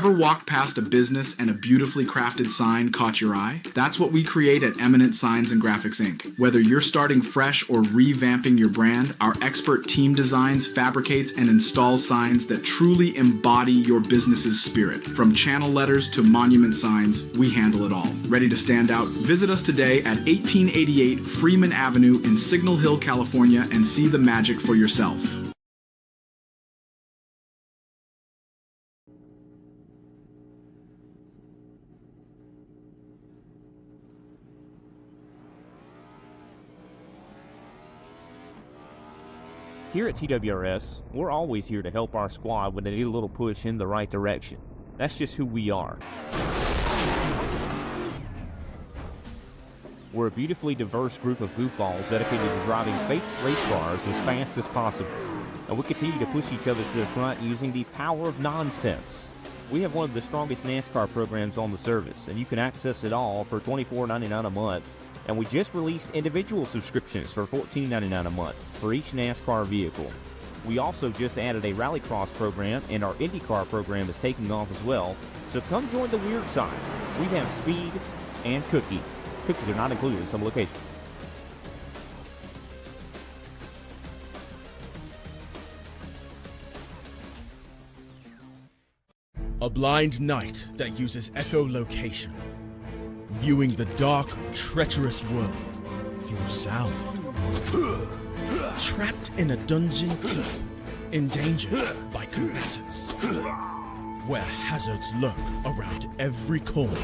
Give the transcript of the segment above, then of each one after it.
Ever walk past a business and a beautifully crafted sign caught your eye? That's what we create at Eminent Signs Graphics Inc. Whether you're starting fresh or revamping your brand, our expert team designs, fabricates, and installs signs that truly embody your business's spirit. From channel letters to monument signs, we handle it all. Ready to stand out? Visit us today at 1888 Freeman Avenue in Signal Hill, California, and see the magic for yourself. Here at TWRS, we're always here to help our squad when they need a little push in the right direction. That's just who we are. We're a beautifully diverse group of goofballs dedicated to driving fake race cars as fast as possible. And we continue to push each other to the front using the power of nonsense. We have one of the strongest NASCAR programs on the service, and you can access it all for $24.99 a month. And we just released individual subscriptions for $14.99 a month for each NASCAR vehicle. We also just added a Rallycross program, and our IndyCar program is taking off as well. So come join the weird side. We have speed and cookies. Cookies are not included in some locations. A blind knight that uses echolocation, viewing the dark, treacherous world through sound. Trapped in a dungeon deep, endangered by combatants, where hazards lurk around every corner.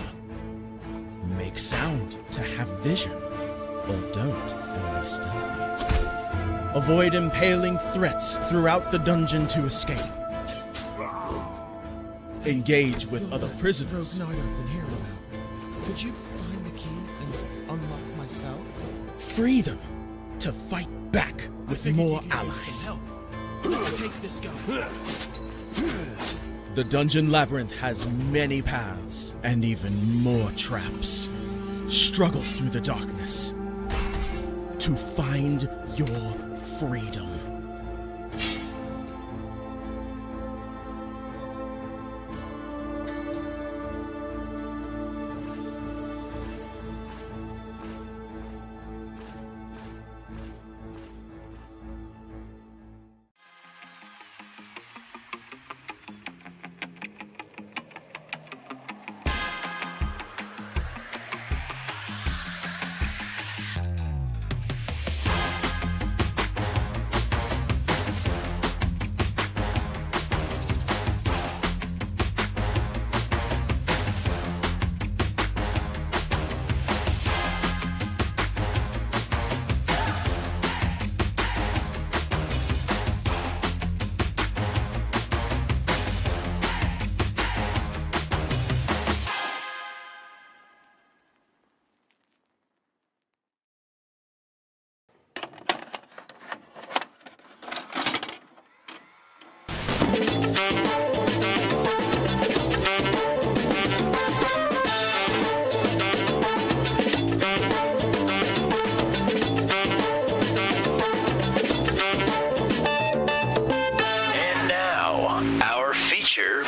Make sound to have vision, or don't and be stealthy. Avoid impaling threats throughout the dungeon to escape. Engage with other prisoners. Rogue Knight I've been hearing about. Could you find the key and unlock my cell? Free them to fight back with more allies. Let's take this guy. The Dungeon Labyrinth has many paths and even more traps. Struggle through the darkness to find your freedom.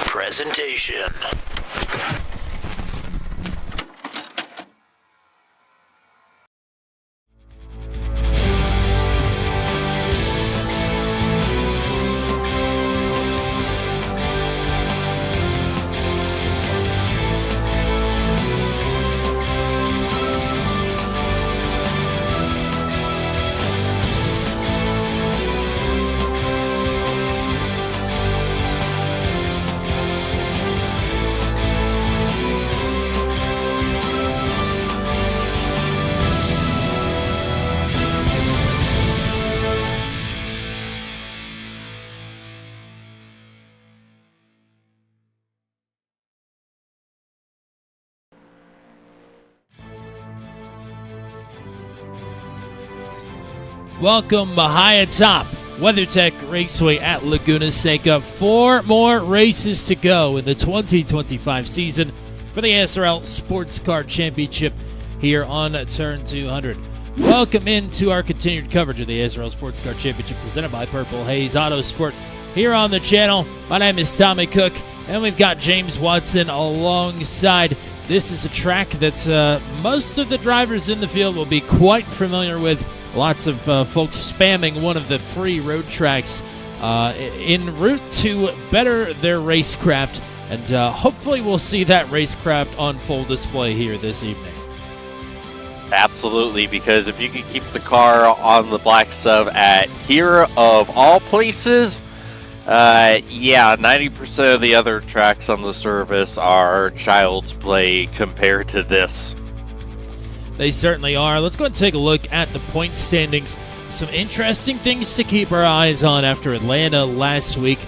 Presentation. Welcome high atop WeatherTech Raceway at Laguna Seca. 4 more races to go in the 2025 season for the ASRL Sports Car Championship here on Turn 200. Welcome into our continued coverage of the ASRL Sports Car Championship presented by Purple Haze Autosport here on the channel. My name is Tommy Cook, And we've got James Watson alongside. This is a track that most of the drivers in the field will be quite familiar with. Lots of folks spamming one of the free road tracks en route to better their racecraft. And hopefully we'll see that racecraft on full display here this evening. Absolutely, because if you can keep the car on the black sub at here of all places, yeah, 90% of the other tracks on the service are child's play compared to this. They certainly are. Let's go and take a look at the point standings. Some interesting things to keep our eyes on after Atlanta last week.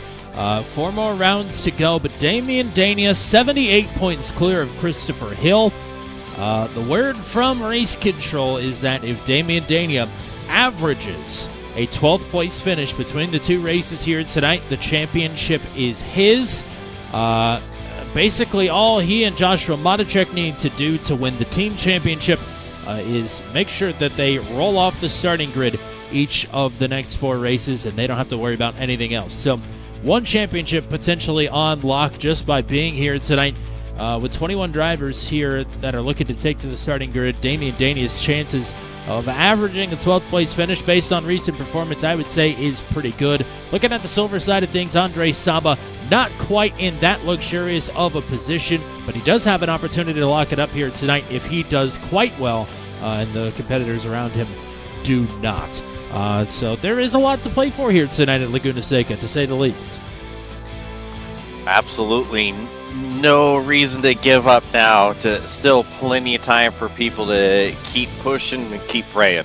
4 more rounds to go, but Damian Dania, 78 points clear of Christopher Hill. The word from Race Control is that if Damian Dania averages a 12th place finish between the two races here tonight, the championship is his. Basically, all he and Joshua Matichek need to do to win the team championship is make sure that they roll off the starting grid each of the next 4 races, and they don't have to worry about anything else. So, one championship potentially on lock just by being here tonight. With 21 drivers here that are looking to take to the starting grid, Damian Dania's chances of averaging a 12th place finish based on recent performance, I would say, is pretty good. Looking at the silver side of things, Andre Saba, not quite in that luxurious of a position, but he does have an opportunity to lock it up here tonight if he does quite well, and the competitors around him do not. So there is a lot to play for here tonight at Laguna Seca, to say the least. Absolutely. No reason to give up now. Still plenty of time for people to keep pushing and keep praying.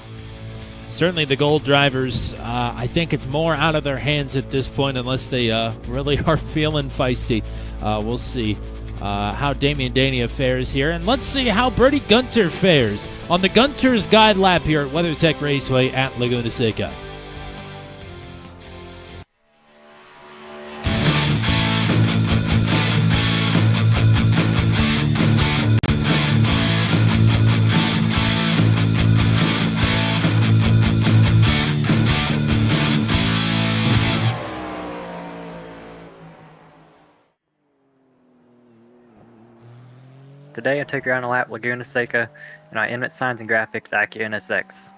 Certainly the gold drivers, I think it's more out of their hands at this point unless they really are feeling feisty. We'll see how Damian Dania fares here. And let's see how Brady Gunter fares on the Gunter's Guide Lap here at WeatherTech Raceway at Laguna Seca. Today I took you around a lap Laguna Seca in our Eminent Signs Graphics Acura NSX.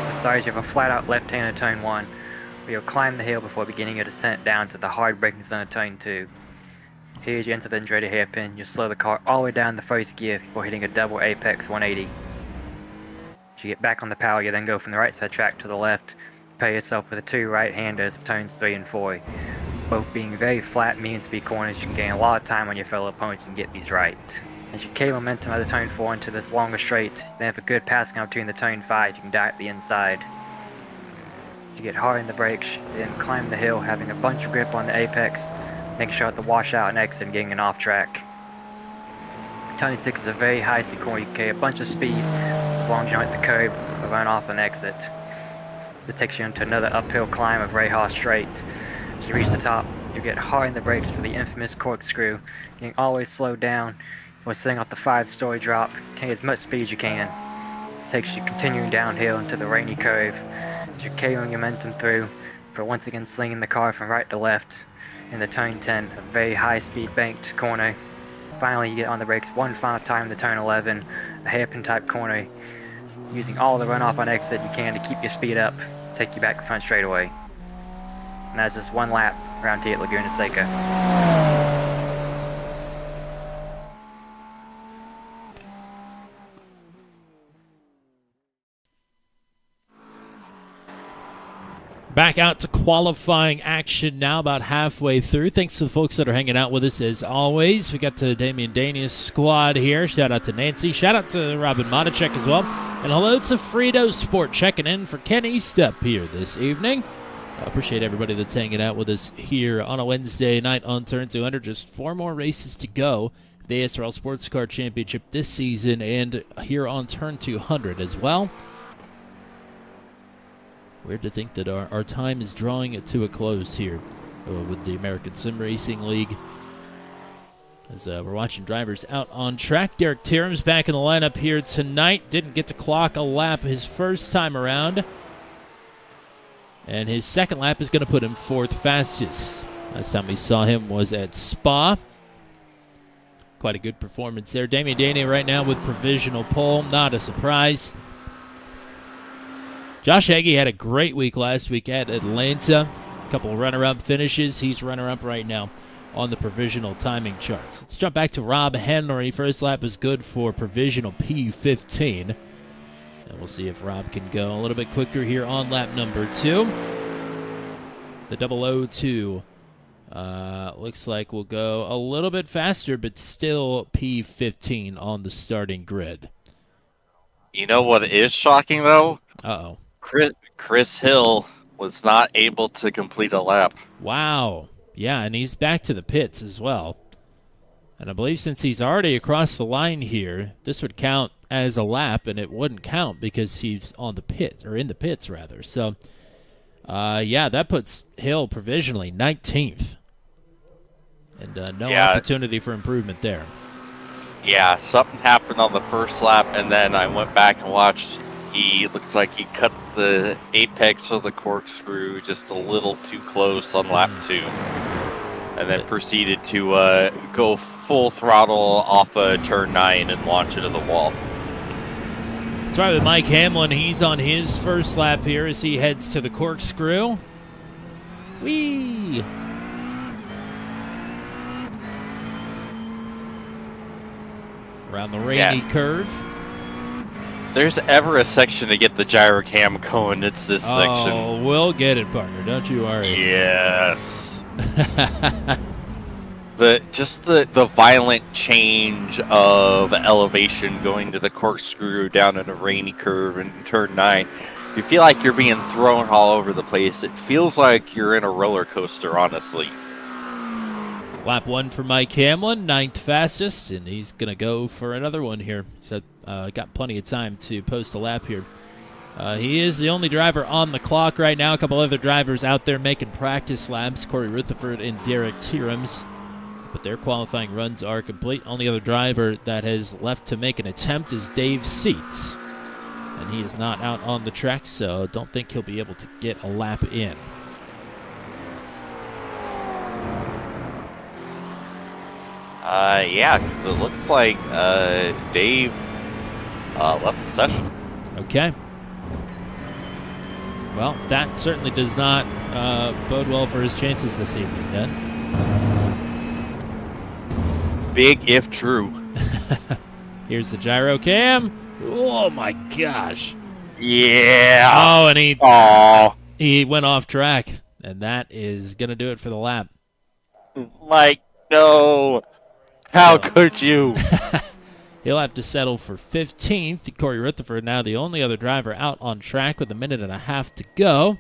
Besides, you have a flat-out left-hand of turn 1, where you'll climb the hill before beginning your descent down to the hard braking zone of turn 2. Here as you enter the dreaded hairpin, you'll slow the car all the way down the first gear before hitting a double apex 180. As you get back on the power, you then go from the right side track to the left, pair yourself with the 2 right-handers of turns 3 and 4. Both being very flat, medium speed corners, you can gain a lot of time on your fellow opponents and get these right. As you carry momentum out of turn 4 into this longer straight, then have a good passing opportunity in the turn 5, you can dive the inside. As you get hard in the brakes, then climb the hill, having a bunch of grip on the apex, making sure at the washout and exit and getting an off track. Turn 6 is a very high speed corner, you can carry a bunch of speed as long as you don't hit the curb or run off an exit. This takes you into another uphill climb of very hard straight. As you reach the top, you get hard in the brakes for the infamous corkscrew, getting always slowed down before setting off the 5-story drop, carrying as much speed as you can. This takes you continuing downhill into the rainy curve, as you're carrying your momentum through, for once again slinging the car from right to left in the turn 10, a very high-speed banked corner. Finally, you get on the brakes one final time in the turn 11, a hairpin type corner, using all the runoff on exit you can to keep your speed up, take you back front straightaway. And that's just one lap around here at Laguna Seca. Back out to qualifying action now, about halfway through. Thanks to the folks that are hanging out with us as always. We got to Damian Dania's squad here. Shout out to Nancy. Shout out to Robin Matichek as well. And hello to Frito Sport checking in for Kenny Step here this evening. I appreciate everybody that's hanging out with us here on a Wednesday night on Turn 200. Just 4 more races to go. The ASRL Sports Car Championship this season and here on Turn 200 as well. Weird to think that our time is drawing it to a close here with the American Sim Racing League. As we're watching drivers out on track. Derek Tierham's back in the lineup here tonight. Didn't get to clock a lap his first time around. And his second lap is going to put him 4th fastest. Last time we saw him was at Spa. Quite a good performance there. Damian Daney right now with provisional pole. Not a surprise. Josh Hagee had a great week last week at Atlanta. A couple of runner-up finishes. He's runner-up right now on the provisional timing charts. Let's jump back to Rob Henry. First lap was good for provisional P15. And we'll see if Rob can go a little bit quicker here on lap number 2. The 002 looks like we'll go a little bit faster, but still P15 on the starting grid. You know what is shocking, though? Uh-oh. Chris Hill was not able to complete a lap. Wow. Yeah, and he's back to the pits as well. And I believe since he's already across the line here, this would count as a lap, and it wouldn't count because he's on the pits, or in the pits, rather. So, yeah, that puts Hill provisionally 19th. And no opportunity for improvement there. Yeah, something happened on the first lap, and then I went back and watched. Looks like he cut the apex of the corkscrew just a little too close on lap 2. And then proceeded to go full throttle off of turn 9 and launch into the wall. That's right with Mike Hamlin. He's on his first lap here as he heads to the corkscrew. Whee! Around the rainy curve. There's ever a section to get the gyro cam going, it's this section. Oh, we'll get it, partner. Don't you worry. Yes. the violent change of elevation going to the corkscrew down in a rainy curve in turn 9. You feel like you're being thrown all over the place. It feels like you're in a roller coaster, honestly. Lap 1 for Mike Hamlin, 9th fastest, and he's going to go for another one here. He's got plenty of time to post a lap here. He is the only driver on the clock right now. A couple other drivers out there making practice laps, Corey Rutherford and Derek Tierums. But their qualifying runs are complete. Only other driver that has left to make an attempt is Dave Seats. And he is not out on the track, so don't think he'll be able to get a lap in. Yeah, because it looks like Dave left the session. Okay. Well, that certainly does not bode well for his chances this evening, then. Big if true. Here's the gyro cam. Oh, my gosh. Yeah. Oh, and he went off track, and that is going to do it for the lap. Like, no. How could you? He'll have to settle for 15th. Corey Rutherford now the only other driver out on track with a minute and a half to go.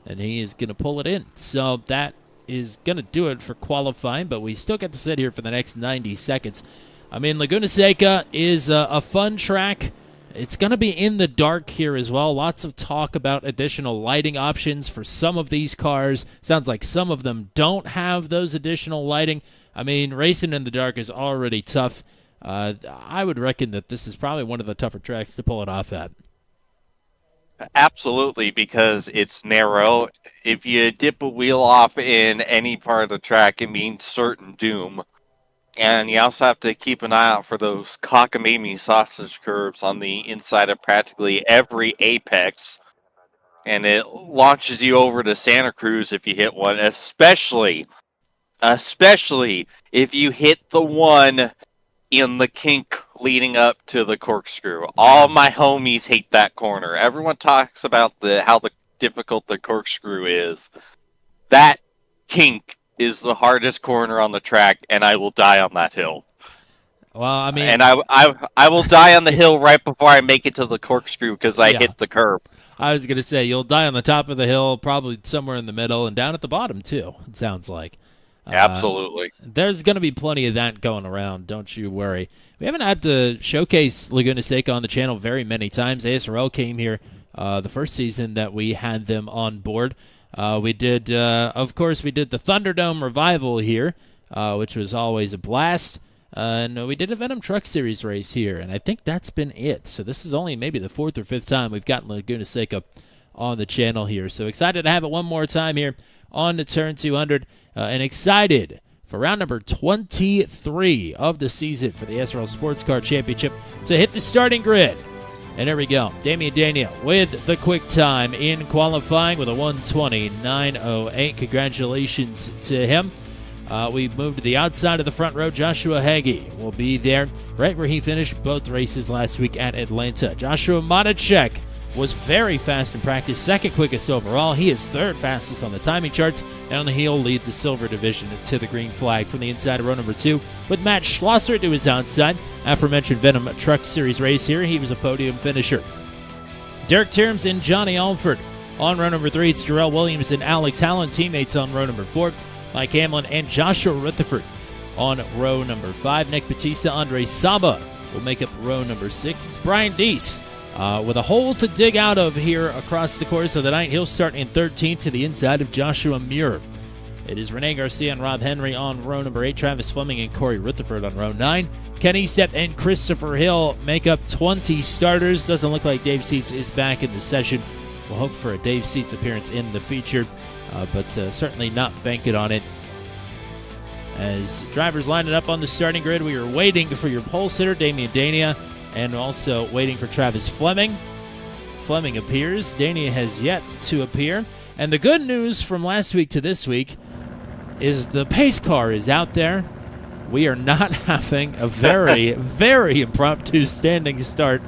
And he is going to pull it in. So that is going to do it for qualifying, but we still get to sit here for the next 90 seconds. I mean, Laguna Seca is a fun track. It's going to be in the dark here as well. Lots of talk about additional lighting options for some of these cars. Sounds like some of them don't have those additional lighting. I mean, racing in the dark is already tough. I would reckon that this is probably one of the tougher tracks to pull it off at. Absolutely, because it's narrow. If you dip a wheel off in any part of the track, it means certain doom. And you also have to keep an eye out for those cockamamie sausage curves on the inside of practically every apex. And it launches you over to Santa Cruz if you hit one, especially if you hit the one in the kink leading up to the corkscrew. All my homies hate that corner. Everyone talks about how difficult the corkscrew is. That kink is the hardest corner on the track, and I will die on that hill. Well, I mean, and I will die on the hill right before I make it to the corkscrew because I hit the curb. I was gonna say you'll die on the top of the hill, probably somewhere in the middle, and down at the bottom too. It sounds like. Absolutely. There's going to be plenty of that going around, don't you worry. We haven't had to showcase Laguna Seca on the channel very many times. ASRL came here the first season that we had them on board. We did, of course, we did the Thunderdome Revival here, which was always a blast. And we did a Venom Truck Series race here, and I think that's been it. So this is only maybe the 4th or 5th time we've gotten Laguna Seca on the channel here. So excited to have it one more time here on to turn 200, and excited for round number 23 of the season for the ASRL Sports Car Championship to hit the starting grid. And there we go. Damian Daniel with the quick time in qualifying with a 1:29.08. Congratulations to him. We moved to the outside of the front row. Joshua Haze will be there right where he finished both races last week at Atlanta. Joshua Madacek was very fast in practice, second quickest overall. He is third fastest on the timing charts, and he'll lead the silver division to the green flag from the inside of row number 2 with Matt Schlosser to his outside. Aforementioned Venom Truck Series race here, he was a podium finisher. Derek Terms and Johnny Alford on row number 3. It's Jarrell Williams and Alex Hallen, teammates on row number 4. Mike Hamlin and Joshua Rutherford on row number 5. Nick Batista, Andre Saba will make up row number 6. It's Brian Deese with a hole to dig out of here across the course of the night. He'll start in 13th to the inside of Joshua Muir. It is Renee Garcia and Rob Henry on row number 8. Travis Fleming and Corey Rutherford on row 9. Kenny Sepp and Christopher Hill make up 20 starters. Doesn't look like Dave Seats is back in the session. We'll hope for a Dave Seats appearance in the feature, but certainly not banking on it. As drivers lining up on the starting grid, we are waiting for your pole sitter, Damian Dania, and also waiting for Travis Fleming. Fleming appears. Dania has yet to appear. And the good news from last week to this week is the pace car is out there. We are not having a very, very impromptu standing start,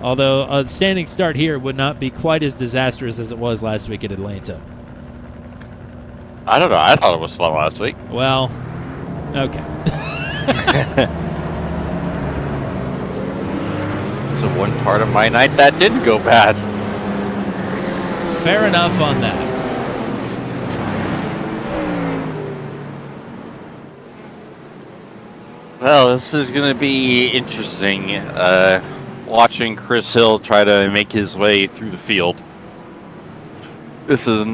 although a standing start here would not be quite as disastrous as it was last week at Atlanta. I don't know. I thought it was fun last week. Well, okay. So one part of my night that didn't go bad. Fair enough on that. Well, this is going to be interesting. Watching Chris Hill try to make his way through the field. This is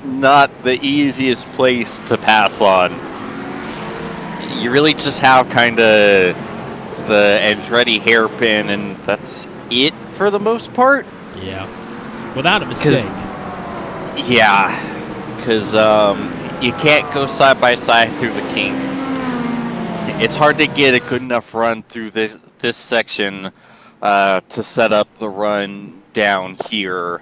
not the easiest place to pass on. You really just have kind of the Andretti hairpin, and that's it for the most part. Yeah, without a mistake. Yeah, because you can't go side by side through the kink. It's hard to get a good enough run through this section to set up the run down here.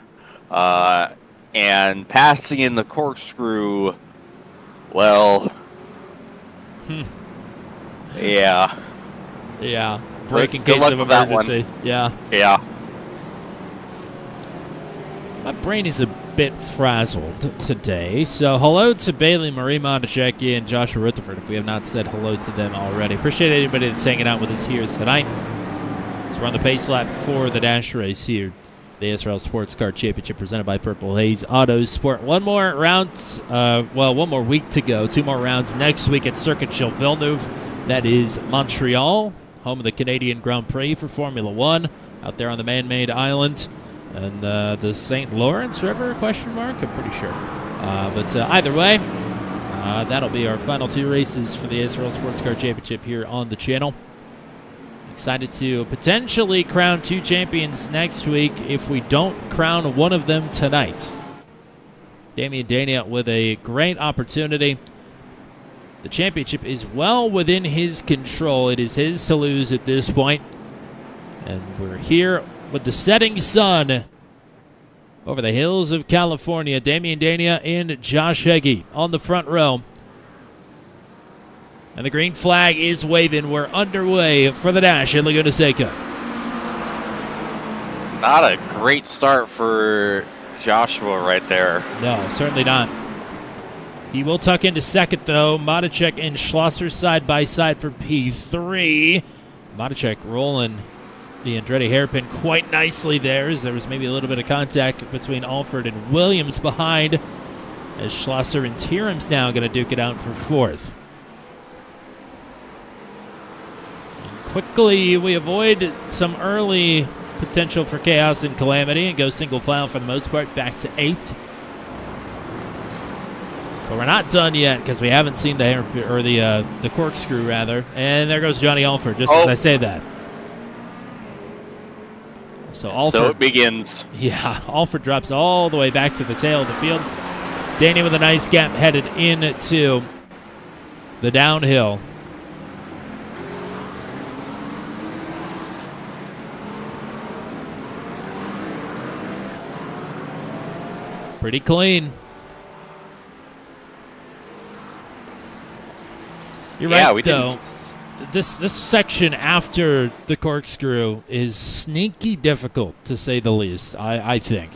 And passing in the corkscrew, well, yeah. Yeah, break in Good case luck of with that emergency. Yeah. Yeah. My brain is a bit frazzled today, so hello to Bailey Marie Montechecki and Joshua Rutherford if we have not said hello to them already. Appreciate anybody that's hanging out with us here tonight. So we're on the pace lap for the dash race here. The ASRL Sports Car Championship presented by Purple Haze Autosport. One more round, one more week to go. 2 more rounds next week at Circuit Gilles Villeneuve. That is Montreal, home of the Canadian Grand Prix for Formula One, out there on the man-made island. And the St. Lawrence River, question mark? I'm pretty sure. But either way, that'll be our final 2 races for the ASRL Sports Car Championship here on the channel. Excited to potentially crown 2 champions next week if we don't crown one of them tonight. Damian Dania with a great opportunity. The championship is well within his control. It is his to lose at this point. And we're here with the setting sun over the hills of California. Damian Dania and Josh Haze on the front row. And the green flag is waving. We're underway for the dash at Laguna Seca. Not a great start for Joshua right there. No, certainly not. He will tuck into second, though. Madacek and Schlosser side by side for P3. Madacek rolling the Andretti hairpin quite nicely there, as there was maybe a little bit of contact between Alford and Williams behind, as Schlosser and Tierham's now going to duke it out for 4th. Quickly, we avoid some early potential for chaos and calamity and go single file for the most part back to 8th. But we're not done yet because we haven't seen the hairpin, or the corkscrew rather. And there goes Johnny Alford just as I say that. So Alford, So it begins. Yeah, Alford drops all the way back to the tail of the field. Danny with a nice gap headed into the downhill. Pretty clean. You're Yeah, right, we though. didn't. This section after the corkscrew is sneaky difficult, to say the least, I think.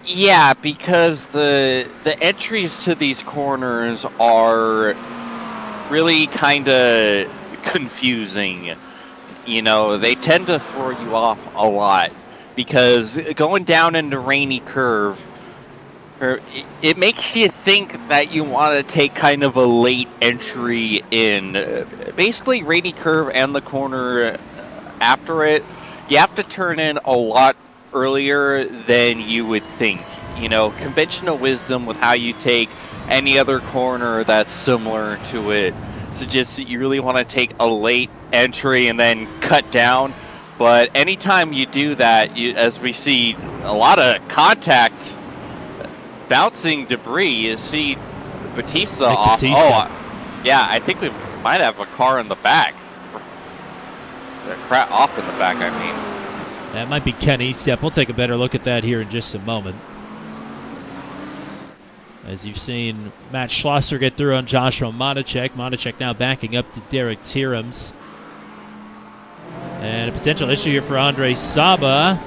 Yeah, because the entries to these corners are really kind of confusing. You know, they tend to throw you off a lot because going down into Rainy Curve, it makes you think that you want to take kind of a late entry in. Basically, Rainy Curve and the corner after it, you have to turn in a lot earlier than you would think. You know, conventional wisdom with how you take any other corner that's similar to it suggests that you really want to take a late entry and then cut down. But anytime you do that, as we see a lot of contact, bouncing debris, you see Batista off. Batista. Oh, yeah, I think we might have a car in the back. Off in the back, I mean. That might be Ken Estep. We'll take a better look at that here in just a moment. As you've seen Matt Schlosser get through on Joshua Monacek. Monacek now backing up to Derek Tierums. And a potential issue here for Andre Saba,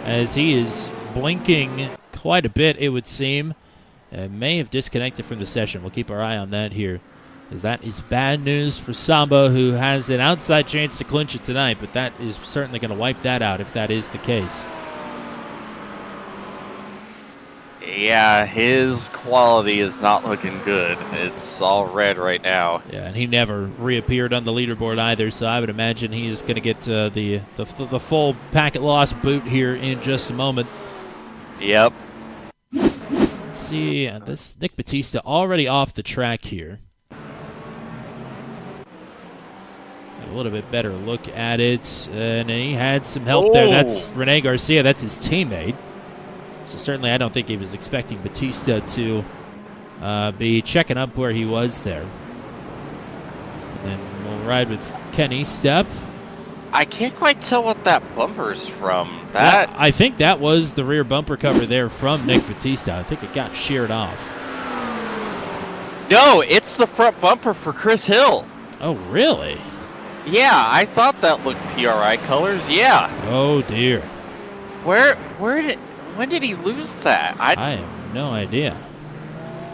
as he is blinking quite a bit, it would seem. May have disconnected from the session. We'll keep our eye on that here, as that is bad news for Saba, who has an outside chance to clinch it tonight, but that is certainly going to wipe that out if that is the case. Yeah, his quality is not looking good. It's all red right now. Yeah, and he never reappeared on the leaderboard either, so I would imagine he is going to get the full packet loss boot here in just a moment. Yep. Let's see, this Nick Batista already off the track here. A little bit better look at it, and he had some help there. That's Rene Garcia, that's his teammate. So certainly I don't think he was expecting Batista to be checking up where he was there. And then we'll ride with Kenny Step. I can't quite tell what that bumper's from. That I think that was the rear bumper cover there from Nick Batista. I think it got sheared off. No, it's the front bumper for Chris Hill. Oh, really? Yeah, I thought that looked PRI colors. Yeah. Oh, dear. When did he lose that? I have no idea.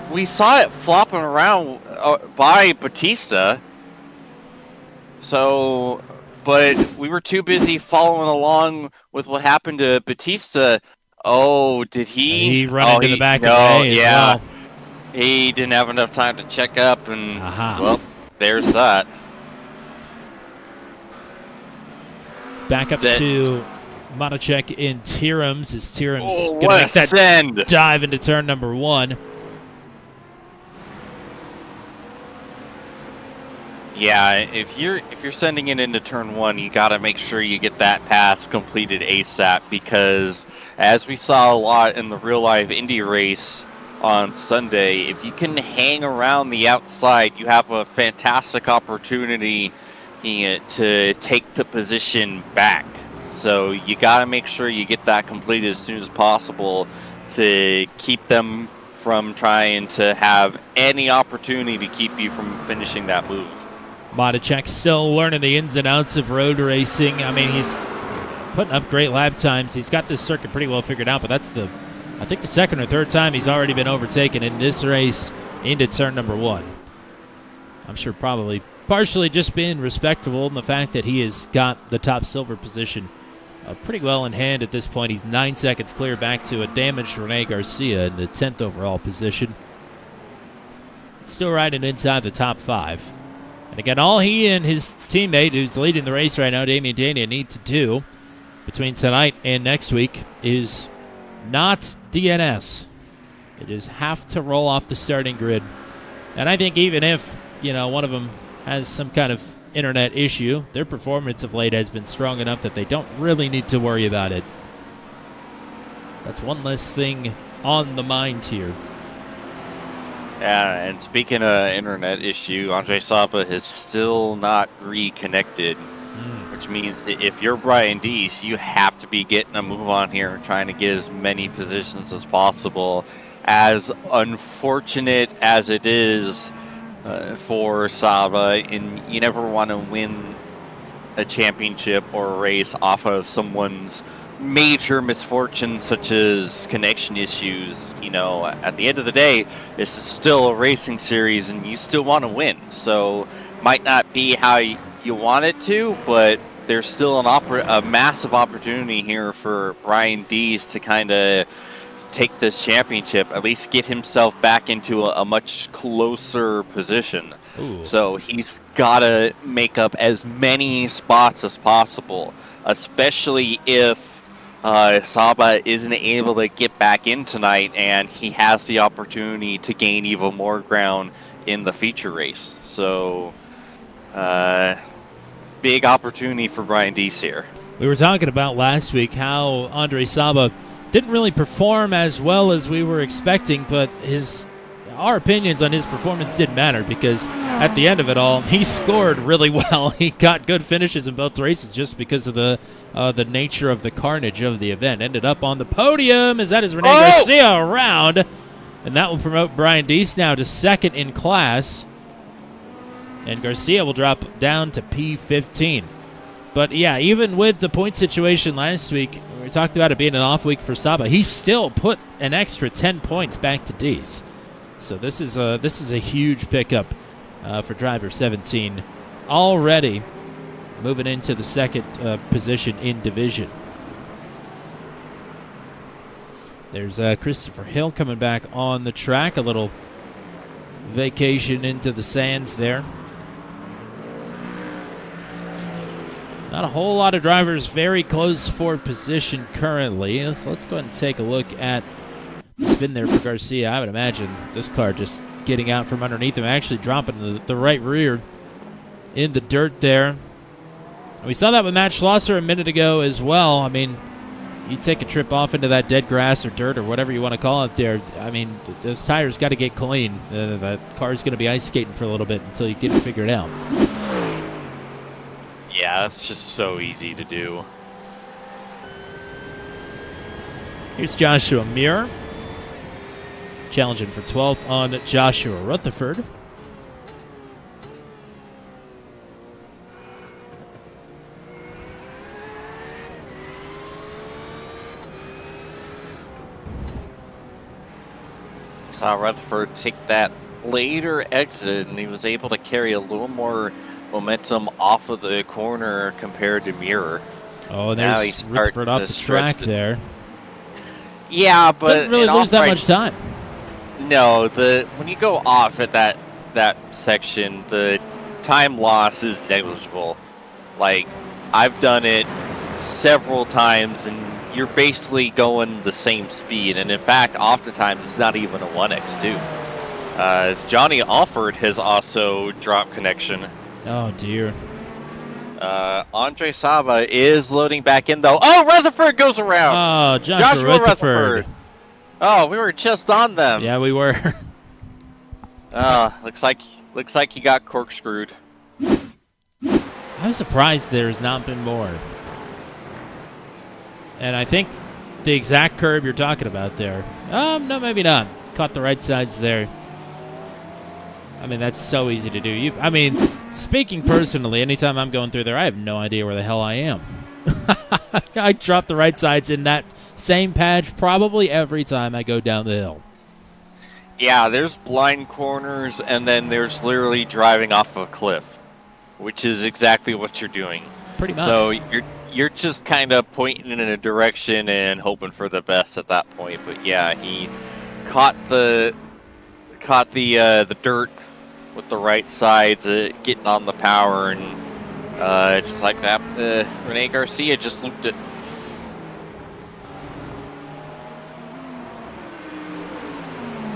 We saw it flopping around by Batista. So, but we were too busy following along with what happened to Batista. Oh, did he? He run into the back of Ray as well. He didn't have enough time to check up, and well, there's that. Back up to Monacek in Tierums, as Tierums going to what make that send. dive into turn number one. Yeah, if you're sending it into turn one, you got to make sure you get that pass completed ASAP, because as we saw a lot in the real life Indy race on Sunday, if you can hang around the outside, you have a fantastic opportunity to take the position back. So you got to make sure you get that completed as soon as possible to keep them from trying to have any opportunity to keep you from finishing that move. Monacek still learning the ins and outs of road racing. I mean, he's putting up great lap times. He's got this circuit pretty well figured out, but that's I think the second or third time he's already been overtaken in this race into turn number one. I'm sure probably partially just being respectful in the fact that he has got the top silver position pretty well in hand at this point. He's 9 seconds clear back to a damaged Rene Garcia in the 10th overall position. Still riding inside the top five. And again, all he and his teammate who's leading the race right now, Damian Dania, need to do between tonight and next week is not DNS. It is have to roll off the starting grid. And I think even if, one of them has some kind of internet issue, their performance of late has been strong enough that they don't really need to worry about it. That's one less thing on the mind here. Yeah, and speaking of internet issue, Andre Saba has still not reconnected, which means that if you're Brian Deese, you have to be getting a move on here and trying to get as many positions as possible. As unfortunate as it is for Saba, and you never want to win a championship or a race off of someone's major misfortunes such as connection issues. You know, at the end of the day, this is still a racing series and you still want to win. So might not be how you want it to, but there's still a massive opportunity here for Brian Deese to kind of take this championship, at least get himself back into a much closer position. Ooh. So he's got to make up as many spots as possible, especially if Saba isn't able to get back in tonight and he has the opportunity to gain even more ground in the feature race. So big opportunity for Brian Deese here. We were talking about last week how Andre Saba didn't really perform as well as we were expecting, but our opinions on his performance didn't matter because at the end of it all, he scored really well. He got good finishes in both races just because of the nature of the carnage of the event. Ended up on the podium as that is Rene Garcia around, and that will promote Brian Deese now to second in class, and Garcia will drop down to P15. But yeah, even with the point situation last week, we talked about it being an off week for Saba. He still put an extra 10 points back to Deese. So this is a huge pickup for driver 17, already moving into the second position in division. There's Christopher Hill coming back on the track, a little vacation into the sands there. Not a whole lot of drivers very close for position currently. So let's go ahead and take a look at the spin there for Garcia. I would imagine this car just getting out from underneath him, actually dropping the right rear in the dirt there. We saw that with Matt Schlosser a minute ago as well. I mean, you take a trip off into that dead grass or dirt or whatever you want to call it there. I mean, those tires got to get clean. That car's going to be ice skating for a little bit until you get it figured out. Yeah, that's just so easy to do. Here's Joshua Muir challenging for 12th on Joshua Rutherford. Saw Rutherford take that later exit, and he was able to carry a little more momentum off of the corner compared to Muir. Oh, and there's Rutherford off the track there. Yeah, but didn't really lose that much time. No, when you go off at that section, the time loss is negligible. Like, I've done it several times, and you're basically going the same speed. And in fact, oftentimes it's not even a 1x2. Johnny Alford has also dropped connection. Oh dear. Andre Saba is loading back in though. Oh, Rutherford goes around. Oh, Joshua Rutherford. Oh, we were just on them. Yeah, we were. Looks like he got corkscrewed. I'm surprised there's not been more. And I think the exact curb you're talking about there. No, maybe not. Caught the right sides there. I mean, that's so easy to do. I mean, speaking personally, anytime I'm going through there, I have no idea where the hell I am. I drop the right sides in that same patch probably every time I go down the hill. Yeah, there's blind corners, and then there's literally driving off a cliff, which is exactly what you're doing. Pretty much. So you're just kind of pointing in a direction and hoping for the best at that point. But yeah, he caught the dirt with the right sides, getting on the power, and just like that, Rene Garcia just looped it.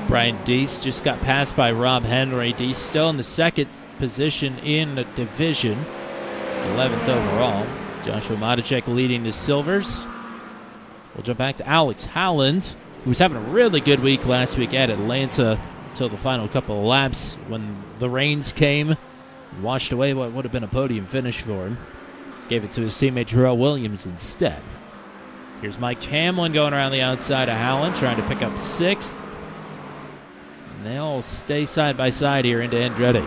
Brian Deese just got passed by Rob Henry. Deese still in the second position in the division, 11th overall. Joshua Maticek leading the Silvers. We'll jump back to Alex Howland He was having a really good week last week at Atlanta until the final couple of laps when the rains came and washed away what would have been a podium finish for him. Gave it to his teammate Terrell Williams instead. Here's Mike Hamlin going around the outside of Howland, trying to pick up 6th. And they'll stay side by side here into Andretti.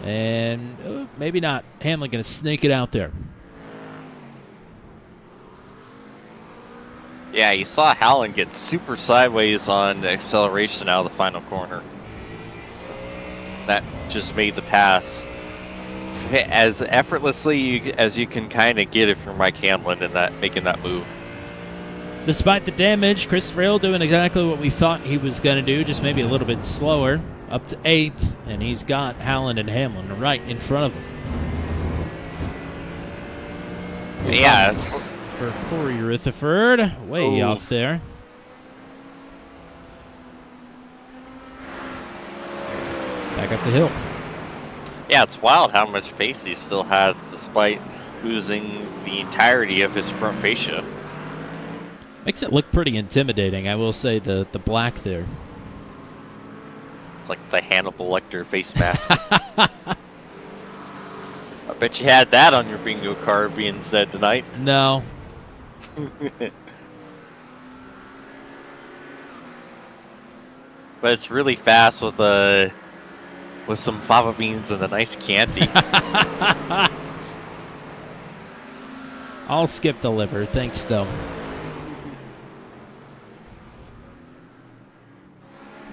And maybe not. Hamlin going to snake it out there. Yeah, you saw Howland get super sideways on the acceleration out of the final corner. That just made the pass as effortlessly as you can kind of get it from Mike Hamlin in that making that move. Despite the damage, Christopher Hill doing exactly what we thought he was going to do, just maybe a little bit slower, up to 8th, and he's got Howland and Hamlin right in front of him. Yeah, for Corey Rutherford, way off there. Back up to Hill. Yeah, it's wild how much pace he still has despite losing the entirety of his front fascia. Makes it look pretty intimidating, I will say, the black there. It's like the Hannibal Lecter face mask. I bet you had that on your bingo card being said tonight. No. But it's really fast with some fava beans and a nice Chianti. I'll skip the liver, thanks though.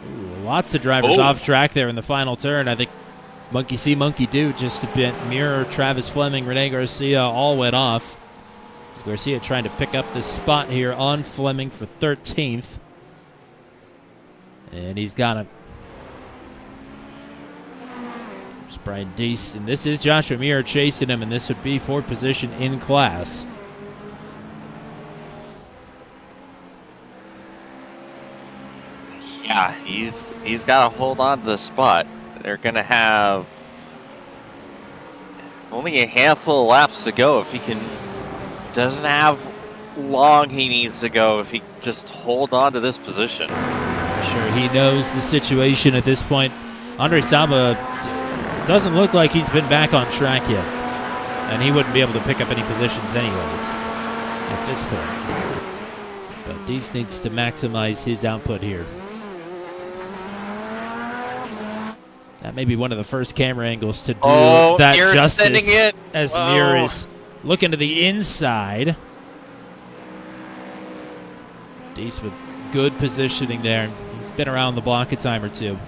Ooh, lots of drivers off track there in the final turn. I think monkey see, monkey do just a bit. Mirror, Travis Fleming, Rene Garcia all went off. As Garcia trying to pick up this spot here on Fleming for 13th. And he's got it. There's Brian Deese, and this is Joshua Mir chasing him, and this would be for position in class. Yeah, he's got to hold on to the spot. They're going to have only a handful of laps to go if he doesn't have long he needs to go if he just hold on to this position. I'm sure he knows the situation at this point. Andre Saba doesn't look like he's been back on track yet, and he wouldn't be able to pick up any positions anyways at this point. But Deese needs to maximize his output here. That may be one of the first camera angles to do that justice as Mir is looking to the inside. Deese with good positioning there. He's been around the block a time or two.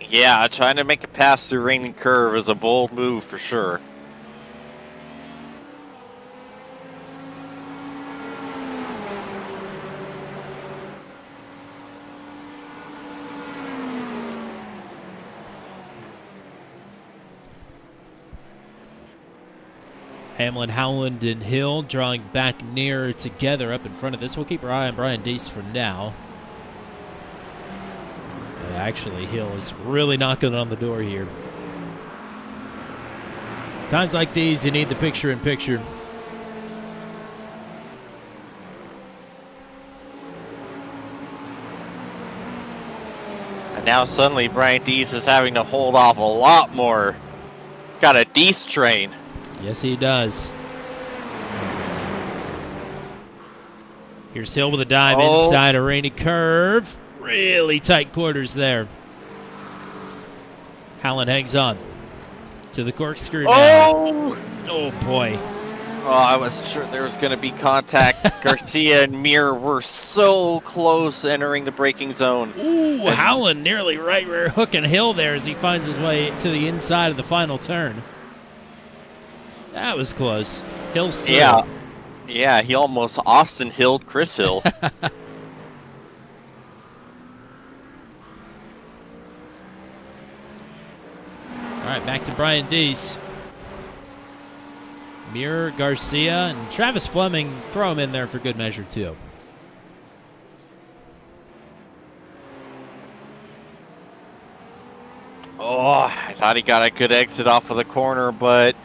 Yeah, trying to make a pass through Rain Curve is a bold move for sure. Hamlin, Howland, and Hill drawing back nearer together up in front of this. We'll keep our eye on Brian Deese for now. Actually, Hill is really knocking on the door here. Times like these, you need the picture-in-picture. And now suddenly Brian Deese is having to hold off a lot more. Got a Deese train. Yes, he does. Here's Hill with a dive inside a rainy curve. Really tight quarters there. Howland hangs on to the corkscrew now. Oh, boy. Oh, I was sure there was going to be contact. Garcia and Mir were so close entering the braking zone. Ooh, Howland nearly right rear hooking Hill there as he finds his way to the inside of the final turn. That was close. Hill's through. Yeah, he almost Austin Hilled Chris Hill. All right, back to Brian Deese. Mir, Garcia, and Travis Fleming, throw him in there for good measure, too. Oh, I thought he got a good exit off of the corner, but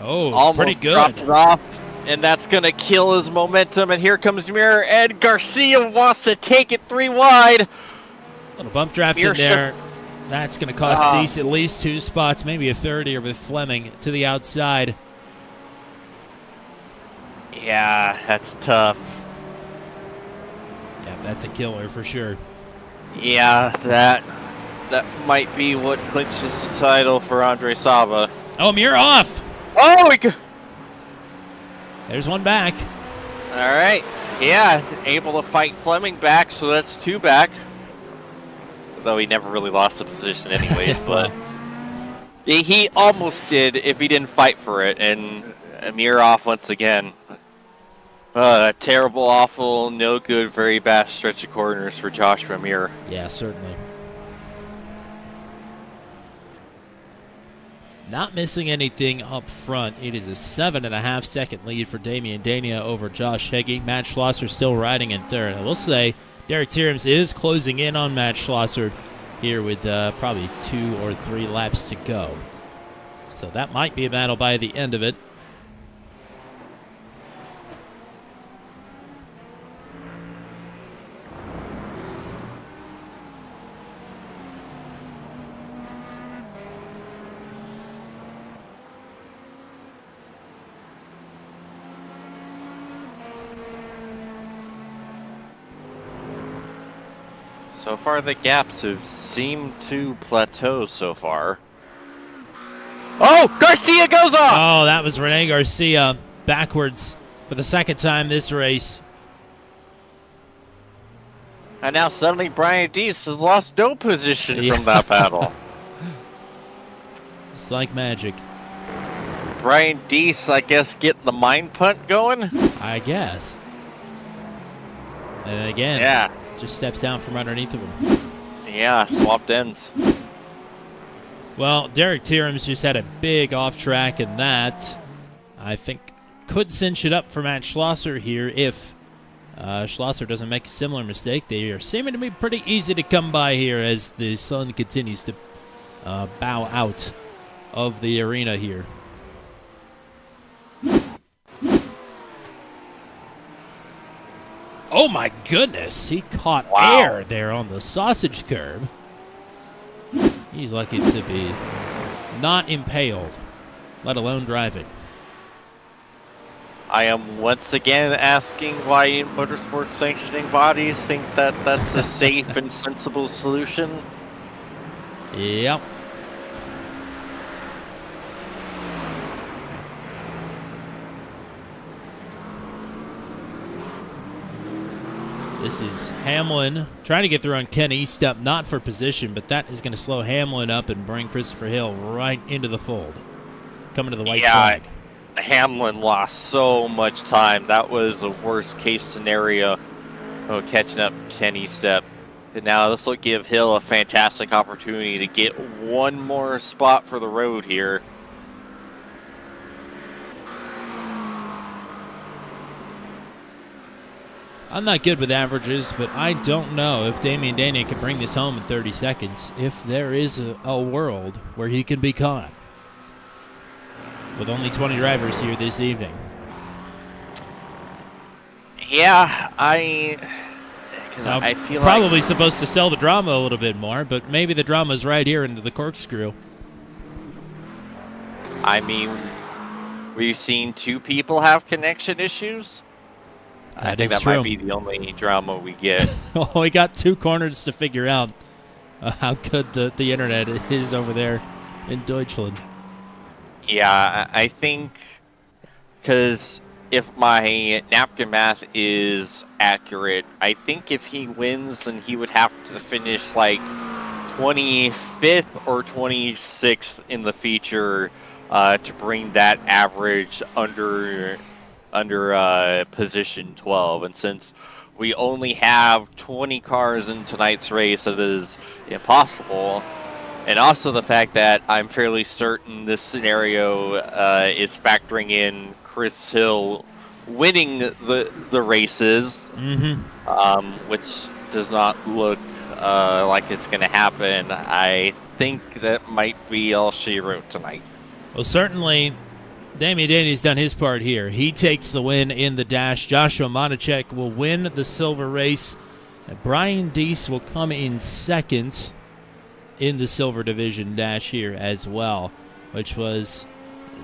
Oh, almost pretty good. dropped it off And that's going to kill his momentum. And here comes Mir, and Garcia wants to take it 3 wide. Little bump draft in there. That's going to cost Deese at least 2 spots, maybe a third here with Fleming to the outside. Yeah, that's tough. Yeah, that's a killer for sure. Yeah, that might be what clinches the title for Andre Saba. Oh, Mir off. Oh, There's one back. All right. Yeah, able to fight Fleming back, so that's 2 back. Though he never really lost the position anyways, but he almost did if he didn't fight for it. And Amir off once again. Terrible, awful, no good, very bad stretch of corners for Josh Amir. Yeah, certainly. Not missing anything up front. It is a 7.5 second lead for Damian Dania over Josh Heggie. Matt Schlosser still riding in third. I will say Derek Tierms is closing in on Matt Schlosser here with probably 2 or 3 laps to go. So that might be a battle by the end of it. So far, the gaps have seemed to plateau so far. Oh, Garcia goes off! Oh, that was Rene Garcia backwards for the second time this race. And now suddenly Brian Deese has lost no position from that paddle. It's like magic. Brian Deese, I guess, getting the mind punt going? I guess. And again, Yeah. just steps down from underneath of him. Yeah, swapped ends. Well, Derek Tierms just had a big off track, and that, I think, could cinch it up for Matt Schlosser here if Schlosser doesn't make a similar mistake. They are seeming to be pretty easy to come by here as the sun continues to bow out of the arena here. Oh my goodness, he caught air there on the sausage curb. He's lucky to be not impaled, let alone driving. I am once again asking why motorsport sanctioning bodies think that that's a safe and sensible solution. Yep. This is Hamlin trying to get through on Ken Eastup, not for position, but that is going to slow Hamlin up and bring Christopher Hill right into the fold. Coming to the white flag. Hamlin lost so much time. That was the worst case scenario of catching up Ken Eastup. And now this will give Hill a fantastic opportunity to get one more spot for the road here. I'm not good with averages, but I don't know if Damian Dania can bring this home in 30 seconds, if there is a world where he can be caught. With only 20 drivers here this evening. Yeah, I feel probably supposed to sell the drama a little bit more, but maybe the drama's right here into the corkscrew. I mean, we've seen 2 people have connection issues. I think that might be the only drama we get. Well, we got 2 corners to figure out how good the internet is over there in Deutschland. Yeah, I think because if my napkin math is accurate, I think if he wins, then he would have to finish like 25th or 26th in the feature to bring that average under position 12. And since we only have 20 cars in tonight's race, that is impossible. And also the fact that I'm fairly certain this scenario is factoring in Chris Hill winning the races, which does not look like it's going to happen. I think that might be all she wrote tonight. Well, certainly Damian Danny's done his part here. He takes the win in the dash. Joshua Monacek will win the silver race. And Brian Deese will come in second in the silver division dash here as well, which was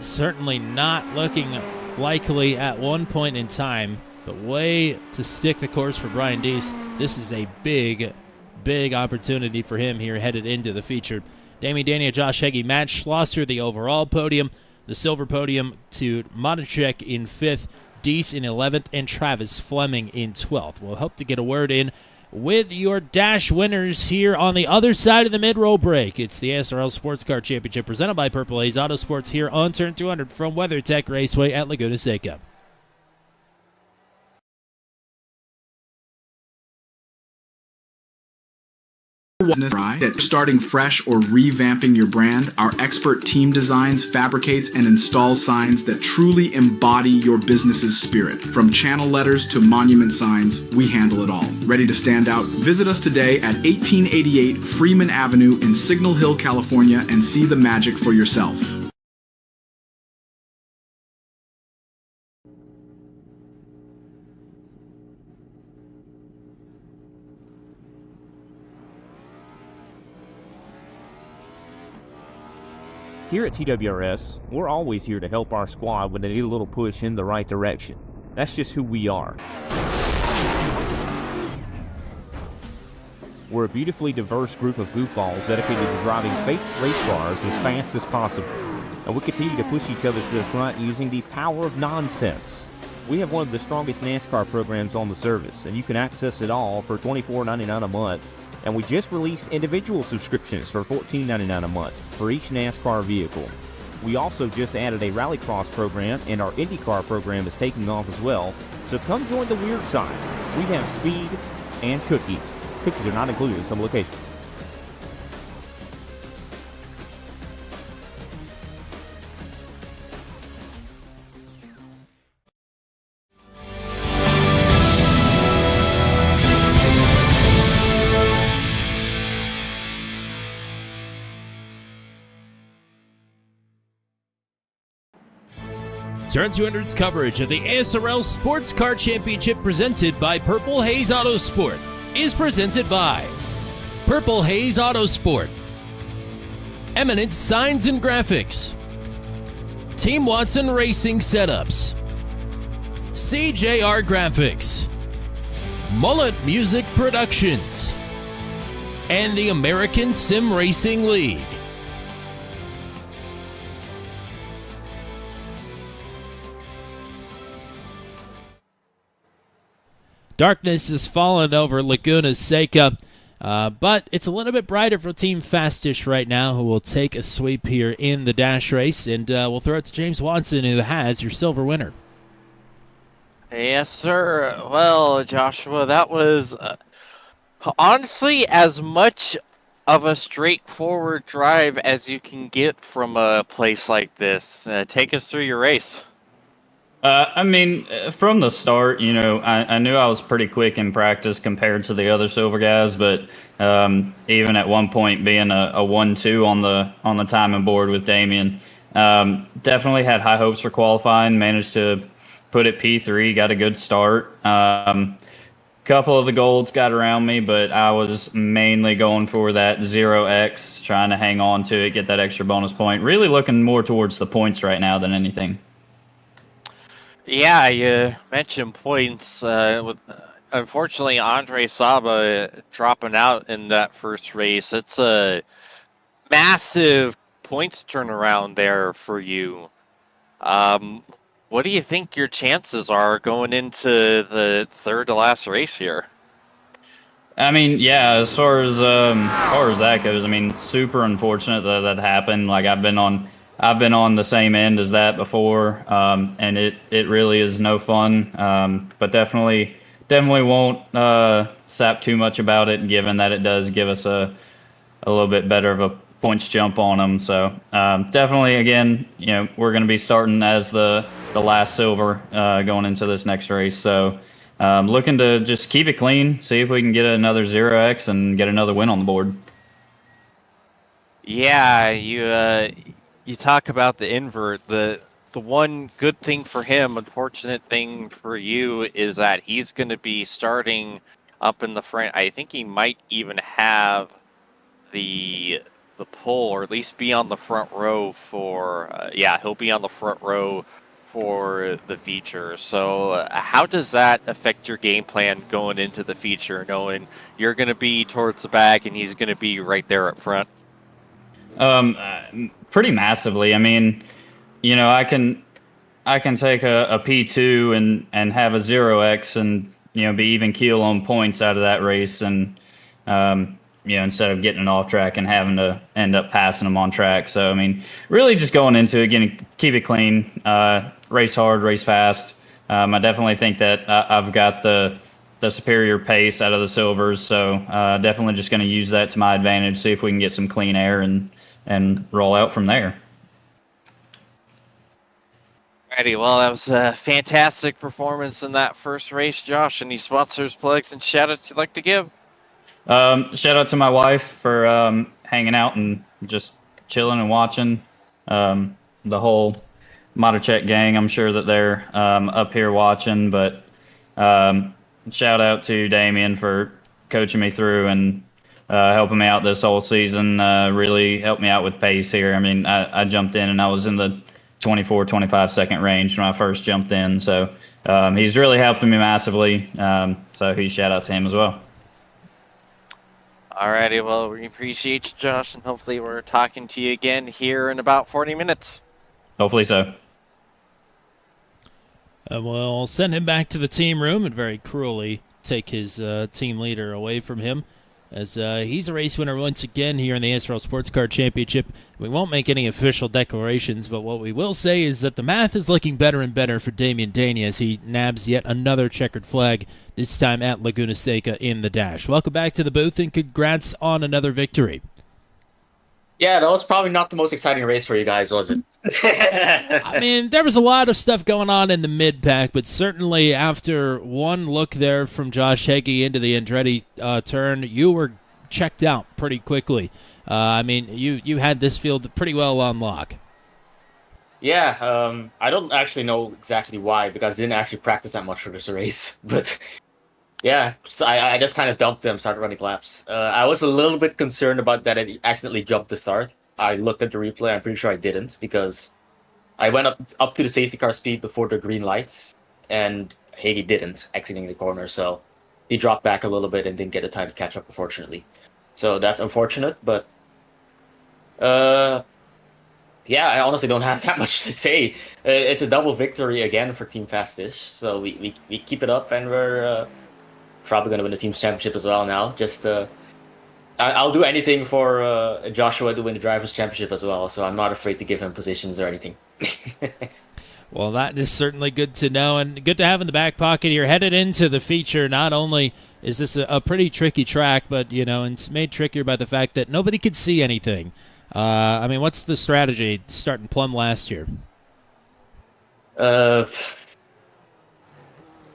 certainly not looking likely at one point in time, but way to stick the course for Brian Deese. This is a big opportunity for him here headed into the feature. Damian Danny and Josh Heggie, Matt Schlosser the overall podium, the silver podium to Monacek in 5th, Deese in 11th, and Travis Fleming in 12th. We'll hope to get a word in with your dash winners here on the other side of the mid-roll break. It's the ASRL Sports Car Championship presented by Purple Haze Autosports here on Turn 200 from WeatherTech Raceway at Laguna Seca. Starting fresh or revamping your brand, our expert team designs, fabricates, and installs signs that truly embody your business's spirit. From channel letters to monument signs, we handle it all. Ready to stand out? Visit us today at 1888 Freeman Avenue in Signal Hill, California, and see the magic for yourself. Here at TWRS, we're always here to help our squad when they need a little push in the right direction. That's just who we are. We're a beautifully diverse group of goofballs dedicated to driving fake race cars as fast as possible. And we continue to push each other to the front using the power of nonsense. We have one of the strongest NASCAR programs on the service, and you can access it all for $24.99 a month. And we just released individual subscriptions for $14.99 a month for each NASCAR vehicle. We also just added a Rallycross program, and our IndyCar program is taking off as well. So come join the weird side. We have speed and cookies. Cookies are not included in some locations. Turn 200's coverage of the ASRL Sports Car Championship presented by Purple Haze Autosport is presented by Purple Haze Autosport, Eminent Signs and Graphics, Team Watson Racing Setups, CJR Graphics, Mullet Music Productions, and the American Sim Racing League. Darkness has fallen over Laguna Seca, but it's a little bit brighter for Team Fastish right now, who will take a sweep here in the dash race, and we'll throw it to James Watson, who has your silver winner. Yes, sir. Well, Joshua, that was honestly as much of a straightforward drive as you can get from a place like this. Take us through your race. From the start, I knew I was pretty quick in practice compared to the other silver guys, but even at one point being a 1-2 on the timing board with Damian, definitely had high hopes for qualifying. Managed to put it P3, got a good start. Couple of the golds got around me, but I was mainly going for that 0x, trying to hang on to it, get that extra bonus point. Really looking more towards the points right now than anything. Yeah, you mentioned points. With unfortunately Andre Saba dropping out in that first race. It's a massive points turnaround there for you. What do you think your chances are going into the third to last race here? As far as that goes, super unfortunate that happened. Like I've been on the same end as that before, and it really is no fun. But definitely won't sap too much about it, given that it does give us a little bit better of a points jump on them. So definitely, again, we're going to be starting as the last silver going into this next race. So looking to just keep it clean, see if we can get another 0x and get another win on the board. Yeah, you talk about the invert. The the one good thing for him, unfortunate thing for you, is that he's going to be starting up in the front. I think he might even have the pole, or at least be on the front row for. Yeah, he'll be on the front row for the feature. So, how does that affect your game plan going into the feature, knowing you're going to be towards the back and he's going to be right there up front? Pretty massively. I mean, you know, I can take a P2 and have a 0x and, you know, be even keel on points out of that race, and you know, instead of getting it off track and having to end up passing them on track. So I mean, really just going into it, keep it clean, race hard, race fast. I definitely think that I've got the superior pace out of the silvers, so definitely just going to use that to my advantage, see if we can get some clean air and roll out from there. Alrighty, well, that was a fantastic performance in that first race, Josh. Any sponsors, plugs, and shout-outs you'd like to give? Shout out to my wife for hanging out and just chilling and watching. The whole Motochet gang, I'm sure that they're up here watching, but shout out to Damien for coaching me through and helping me out this whole season. Really helped me out with pace here. I mean, I jumped in and I was in the 24-25 second range when I first jumped in, so he's really helping me massively. So huge shout out to him as well. Alrighty, well, we appreciate you, Josh, and hopefully we're talking to you again here in about 40 minutes. Hopefully so. We'll send him back to the team room and very cruelly take his team leader away from him, as he's a race winner once again here in the ASRL Sports Car Championship. We won't make any official declarations, but what we will say is that the math is looking better and better for Damien Daney as he nabs yet another checkered flag, this time at Laguna Seca in the dash. Welcome back to the booth, and congrats on another victory. Yeah, that was probably not the most exciting race for you guys, was it? I mean, there was a lot of stuff going on in the mid-pack, but certainly after one look there from Josh Heggie into the Andretti turn, you were checked out pretty quickly. I mean, you had this field pretty well on lock. Yeah, I don't actually know exactly why, because I didn't actually practice that much for this race. But yeah, so I just kind of dumped them, started running laps. I was a little bit concerned about that I accidentally jumped the start. I looked at the replay, I'm pretty sure I didn't, because I went up to the safety car speed before the green lights, and Hagee didn't, exiting the corner, so he dropped back a little bit and didn't get the time to catch up, unfortunately. So that's unfortunate, but yeah, I honestly don't have that much to say. It's a double victory again for Team Fastish, so we keep it up, and we're probably going to win the Team's Championship as well now. Just I'll do anything for Joshua to win the Drivers' Championship as well, so I'm not afraid to give him positions or anything. Well, that is certainly good to know, and good to have in the back pocket. You're headed into the feature. Not only is this a pretty tricky track, but, you know, it's made trickier by the fact that nobody could see anything. I mean, what's the strategy starting plumb last year?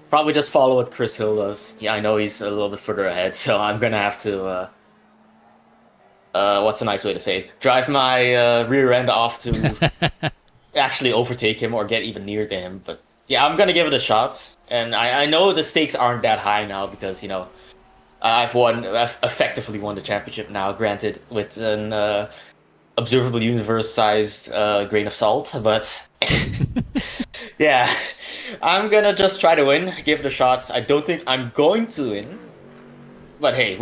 Probably just follow what Chris Hill does. Yeah, I know he's a little bit further ahead, so I'm going to have to... what's a nice way to say it? Drive my rear end off to actually overtake him or get even near to him. But yeah, I'm gonna give it a shot. And I know the stakes aren't that high now because, you know, I've effectively won the championship now, granted with an observable universe-sized grain of salt. But yeah, I'm gonna just try to win, give it a shot. I don't think I'm going to win, but hey,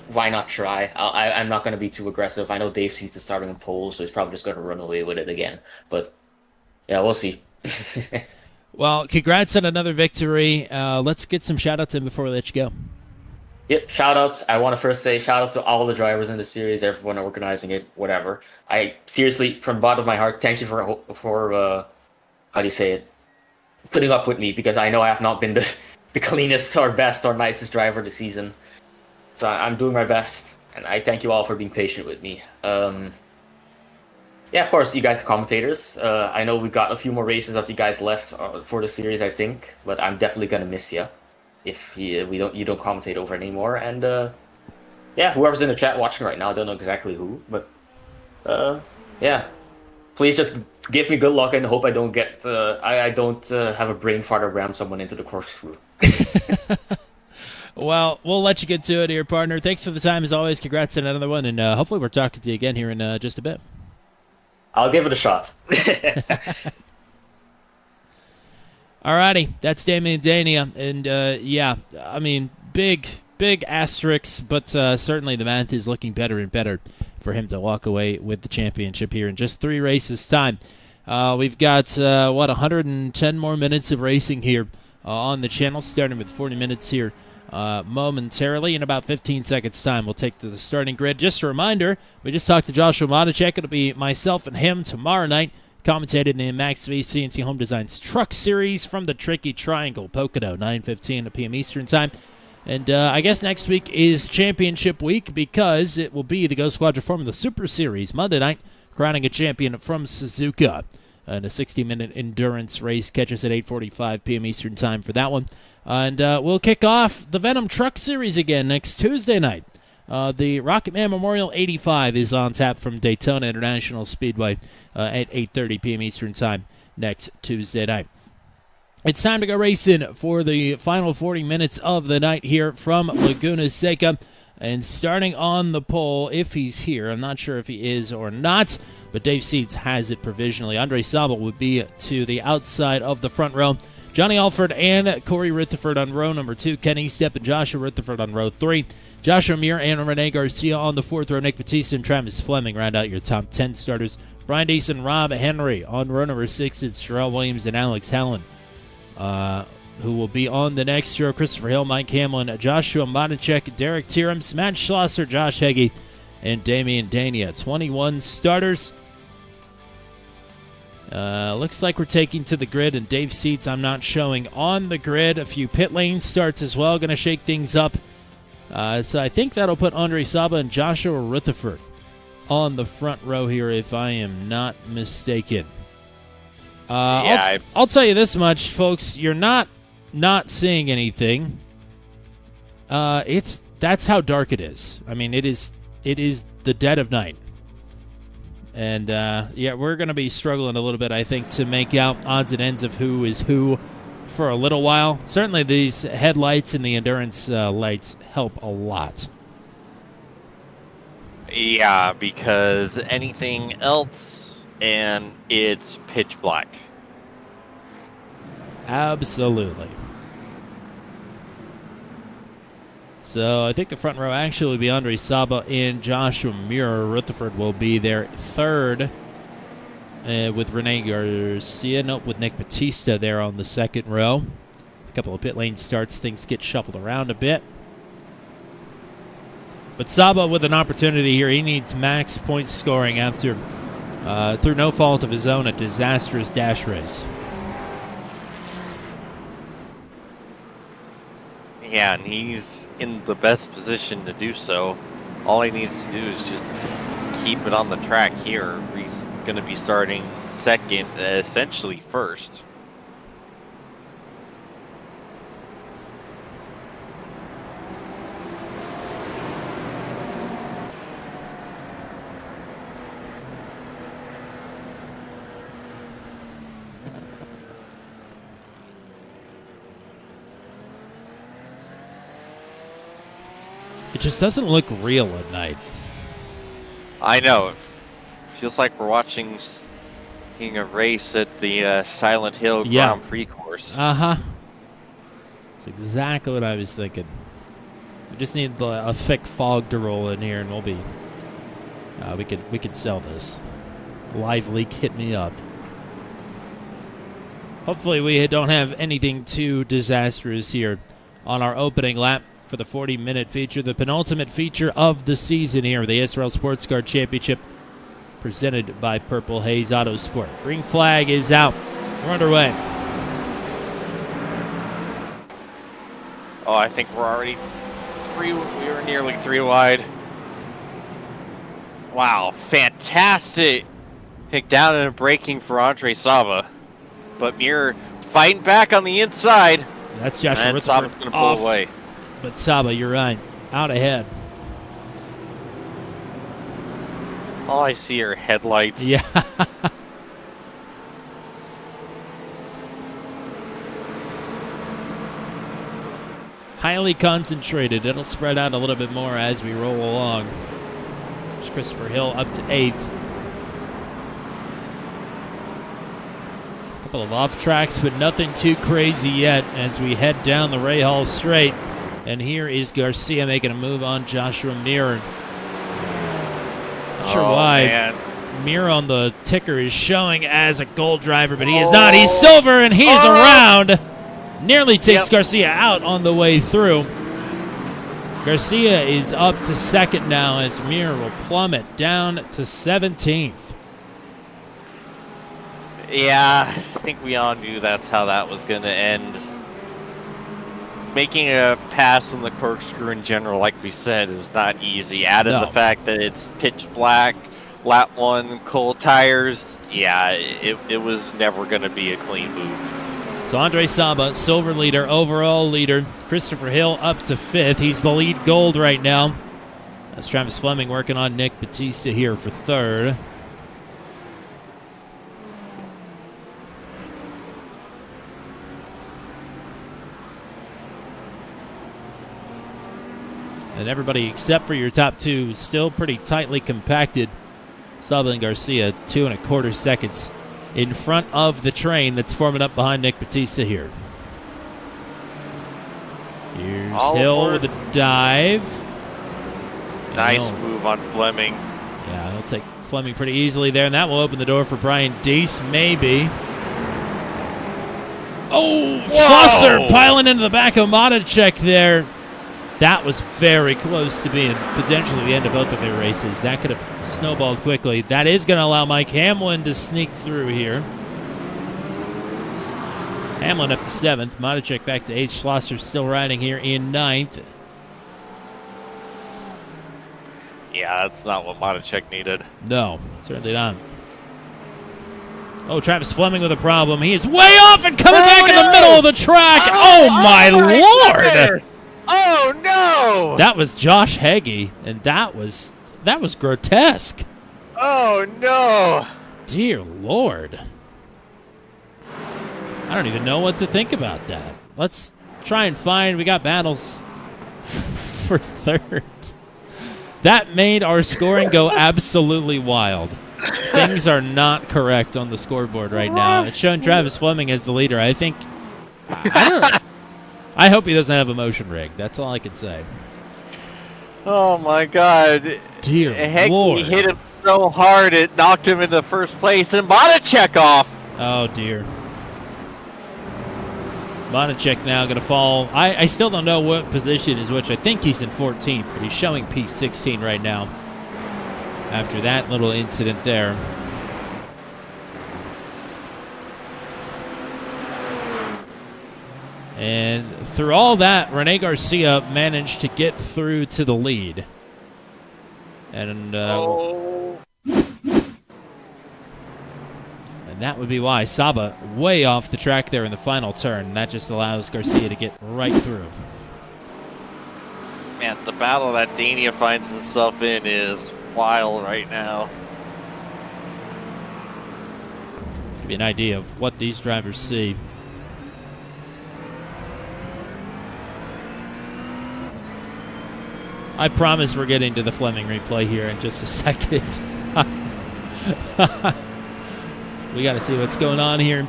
why not try? I'm not going to be too aggressive. I know Dave sees the starting pole, so he's probably just going to run away with it again. But yeah, we'll see. Well, congrats on another victory. Let's get some shout-outs in before we let you go. Yep, shout-outs. I want to first say shout-outs to all the drivers in the series, everyone organizing it, whatever. I seriously, from the bottom of my heart, thank you for how do you say it, putting up with me, because I know I have not been the cleanest or best or nicest driver this season. So I'm doing my best, and I thank you all for being patient with me. Yeah, of course, you guys, the commentators. I know we got a few more races of you guys left for the series, I think, but I'm definitely gonna miss you if you don't commentate over anymore. And yeah, whoever's in the chat watching right now, I don't know exactly who, but yeah, please just give me good luck and hope I don't get I don't have a brain fart or ram someone into the corkscrew. Well, we'll let you get to it here, partner. Thanks for the time as always. Congrats on another one, and hopefully we're talking to you again here in just a bit. I'll give it a shot. Alrighty, that's Damien Dania, and yeah, I mean, big asterisks, but certainly the math is looking better and better for him to walk away with the championship here in just 3 races' time. We've got 110 more minutes of racing here on the channel, starting with 40 minutes here momentarily. In about 15 seconds' time, we'll take to the starting grid. Just a reminder, we just talked to Joshua Monacek. It'll be myself and him tomorrow night, commentated in the Max V CNC Home Designs Truck Series from the Tricky Triangle, Pocono, 9:15 p.m. Eastern Time. And I guess next week is championship week because it will be the Go Squadron Formula Super Series Monday night, crowning a champion from Suzuka in a 60-minute endurance race. Catch us at 8:45 p.m. Eastern Time for that one. And we'll kick off the Venom Truck Series again next Tuesday night. The Rocket Man Memorial 85 is on tap from Daytona International Speedway at 8:30 p.m. Eastern Time next Tuesday night. It's time to go racing for the final 40 minutes of the night here from Laguna Seca. And starting on the pole, if he's here, I'm not sure if he is or not, but Dave Seeds has it provisionally. Andre Sabel would be to the outside of the front row. Johnny Alford and Corey Rutherford on row number 2. Kenny Stepp and Joshua Rutherford on row 3. Joshua Muir and Rene Garcia on the 4th row. Nick Batista and Travis Fleming round out your top 10 starters. Brian Dees and Rob Henry on row number 6. It's Terrell Williams and Alex Helen, who will be on the next row. Christopher Hill, Mike Hamlin, Joshua Monacek, Derek Tierham, Matt Schlosser, Josh Heggie, and Damien Dania. 21 starters. Looks like we're taking to the grid, and Dave Seats I'm not showing on the grid. A few pit lane starts as well. Going to shake things up. So I think that'll put Andre Saba and Joshua Rutherford on the front row here, if I am not mistaken. I'll tell you this much, folks. You're not seeing anything. That's how dark it is. I mean, it is the dead of night. And, yeah, we're going to be struggling a little bit, I think, to make out odds and ends of who is who for a little while. Certainly these headlights and the endurance lights help a lot. Yeah, because anything else, and it's pitch black. Absolutely. So I think the front row actually will be Andre Saba and Joshua Muir. Rutherford will be there third with Rene Garcia. Nope, with Nick Batista there on the second row. A couple of pit lane starts, things get shuffled around a bit. But Saba with an opportunity here. He needs max point scoring after, through no fault of his own, a disastrous dash race. Yeah, and he's in the best position to do so. All he needs to do is just keep it on the track here. He's going to be starting second, essentially first. It just doesn't look real at night. I know. It feels like we're watching a race at the Silent Hill Grand Prix course. Uh-huh. That's exactly what I was thinking. We just need a thick fog to roll in here, and we'll be... we could sell this. Live leak, hit me up. Hopefully we don't have anything too disastrous here on our opening lap for the 40-minute feature, the penultimate feature of the season here, the ASRL Sports Car Championship, presented by Purple Haze Autosport. Green flag is out. We're underway. Oh, I think we're already we were nearly 3 wide. Wow, fantastic pick down and braking for Andre Saba. But Muir fighting back on the inside. That's Joshua and Rutherford Saba's going to pull off. away. But Saba, you're right. Out ahead. All I see are headlights. Yeah. highly concentrated. It'll spread out a little bit more as we roll along. There's Christopher Hill up to 8th. A couple of off tracks, but nothing too crazy yet as we head down the Ray Hall Straight. And here is Garcia making a move on Joshua Mir. Not sure why. Man. Mir on the ticker is showing as a gold driver, but he is not. He's silver, and he is around. Nearly takes Garcia out on the way through. Garcia is up to second now as Mir will plummet down to 17th. Yeah, I think we all knew that's how that was going to end. Making a pass on the corkscrew in general, like we said, is not easy. Added the fact that it's pitch black, lap 1, cold tires. Yeah, it was never going to be a clean move. So Andre Saba, silver leader, overall leader. Christopher Hill up to 5th. He's the lead gold right now. That's Travis Fleming working on Nick Batista here for 3rd. And everybody except for your top 2 is still pretty tightly compacted. Saba and Garcia, 2 1/4 seconds in front of the train that's forming up behind Nick Batista here. Here's Hill with a dive. Nice move on Fleming. Yeah, he'll take Fleming pretty easily there, and that will open the door for Brian Deese, maybe. Oh, Schlosser piling into the back of Matacek there. That was very close to being potentially the end of both of their races. That could have snowballed quickly. That is going to allow Mike Hamlin to sneak through here. Hamlin up to 7th. Matacek back to 8th. Schlosser still riding here in 9th. Yeah, that's not what Matacek needed. No, certainly not. Oh, Travis Fleming with a problem. He is way off and coming back in the middle of the track. Oh, my Lord! Oh no! That was Josh Heggie, and that was grotesque. Oh no! Dear Lord. I don't even know what to think about that. Let's try and find, we got battles for 3rd. That made our scoring go absolutely wild. Things are not correct on the scoreboard right now. It's showing Travis Fleming as the leader. I think, I don't know. I hope he doesn't have a motion rig. That's all I can say. Oh my God! Dear Lord! He hit him so hard it knocked him into first place and Matacek off. Oh dear! Matacek now going to fall. I still don't know what position is which. I think he's in 14th, but he's showing P16 right now. After that little incident there. And through all that, Rene Garcia managed to get through to the lead. And and that would be why Saba way off the track there in the final turn. And that just allows Garcia to get right through. Man, the battle that Dania finds himself in is wild right now. Let's give you an idea of what these drivers see. I promise we're getting to the Fleming replay here in just a second. We got to see what's going on here.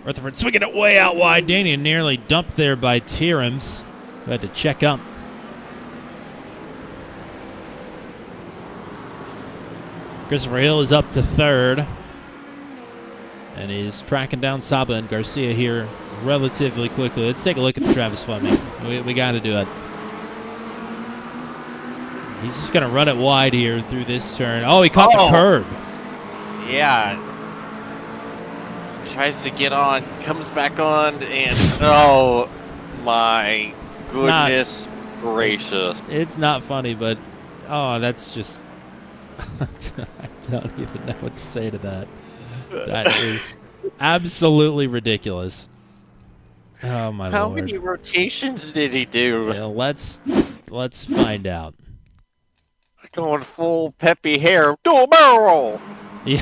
Rutherford swinging it way out wide. Dania nearly dumped there by Tierams, who had to check up. Christopher Hill is up to 3rd. And he's tracking down Saba and Garcia here relatively quickly. Let's take a look at the Travis Fleming. We got to do it. He's just going to run it wide here through this turn. Oh, he caught the curb. Yeah. Tries to get on, comes back on, and oh my goodness gracious. It's not funny, but oh, that's just I don't even know what to say to that. That is absolutely ridiculous. Oh my Lord! How many rotations did he do? Yeah, let's find out. Going full Peppy hair, dual barrel. Yeah.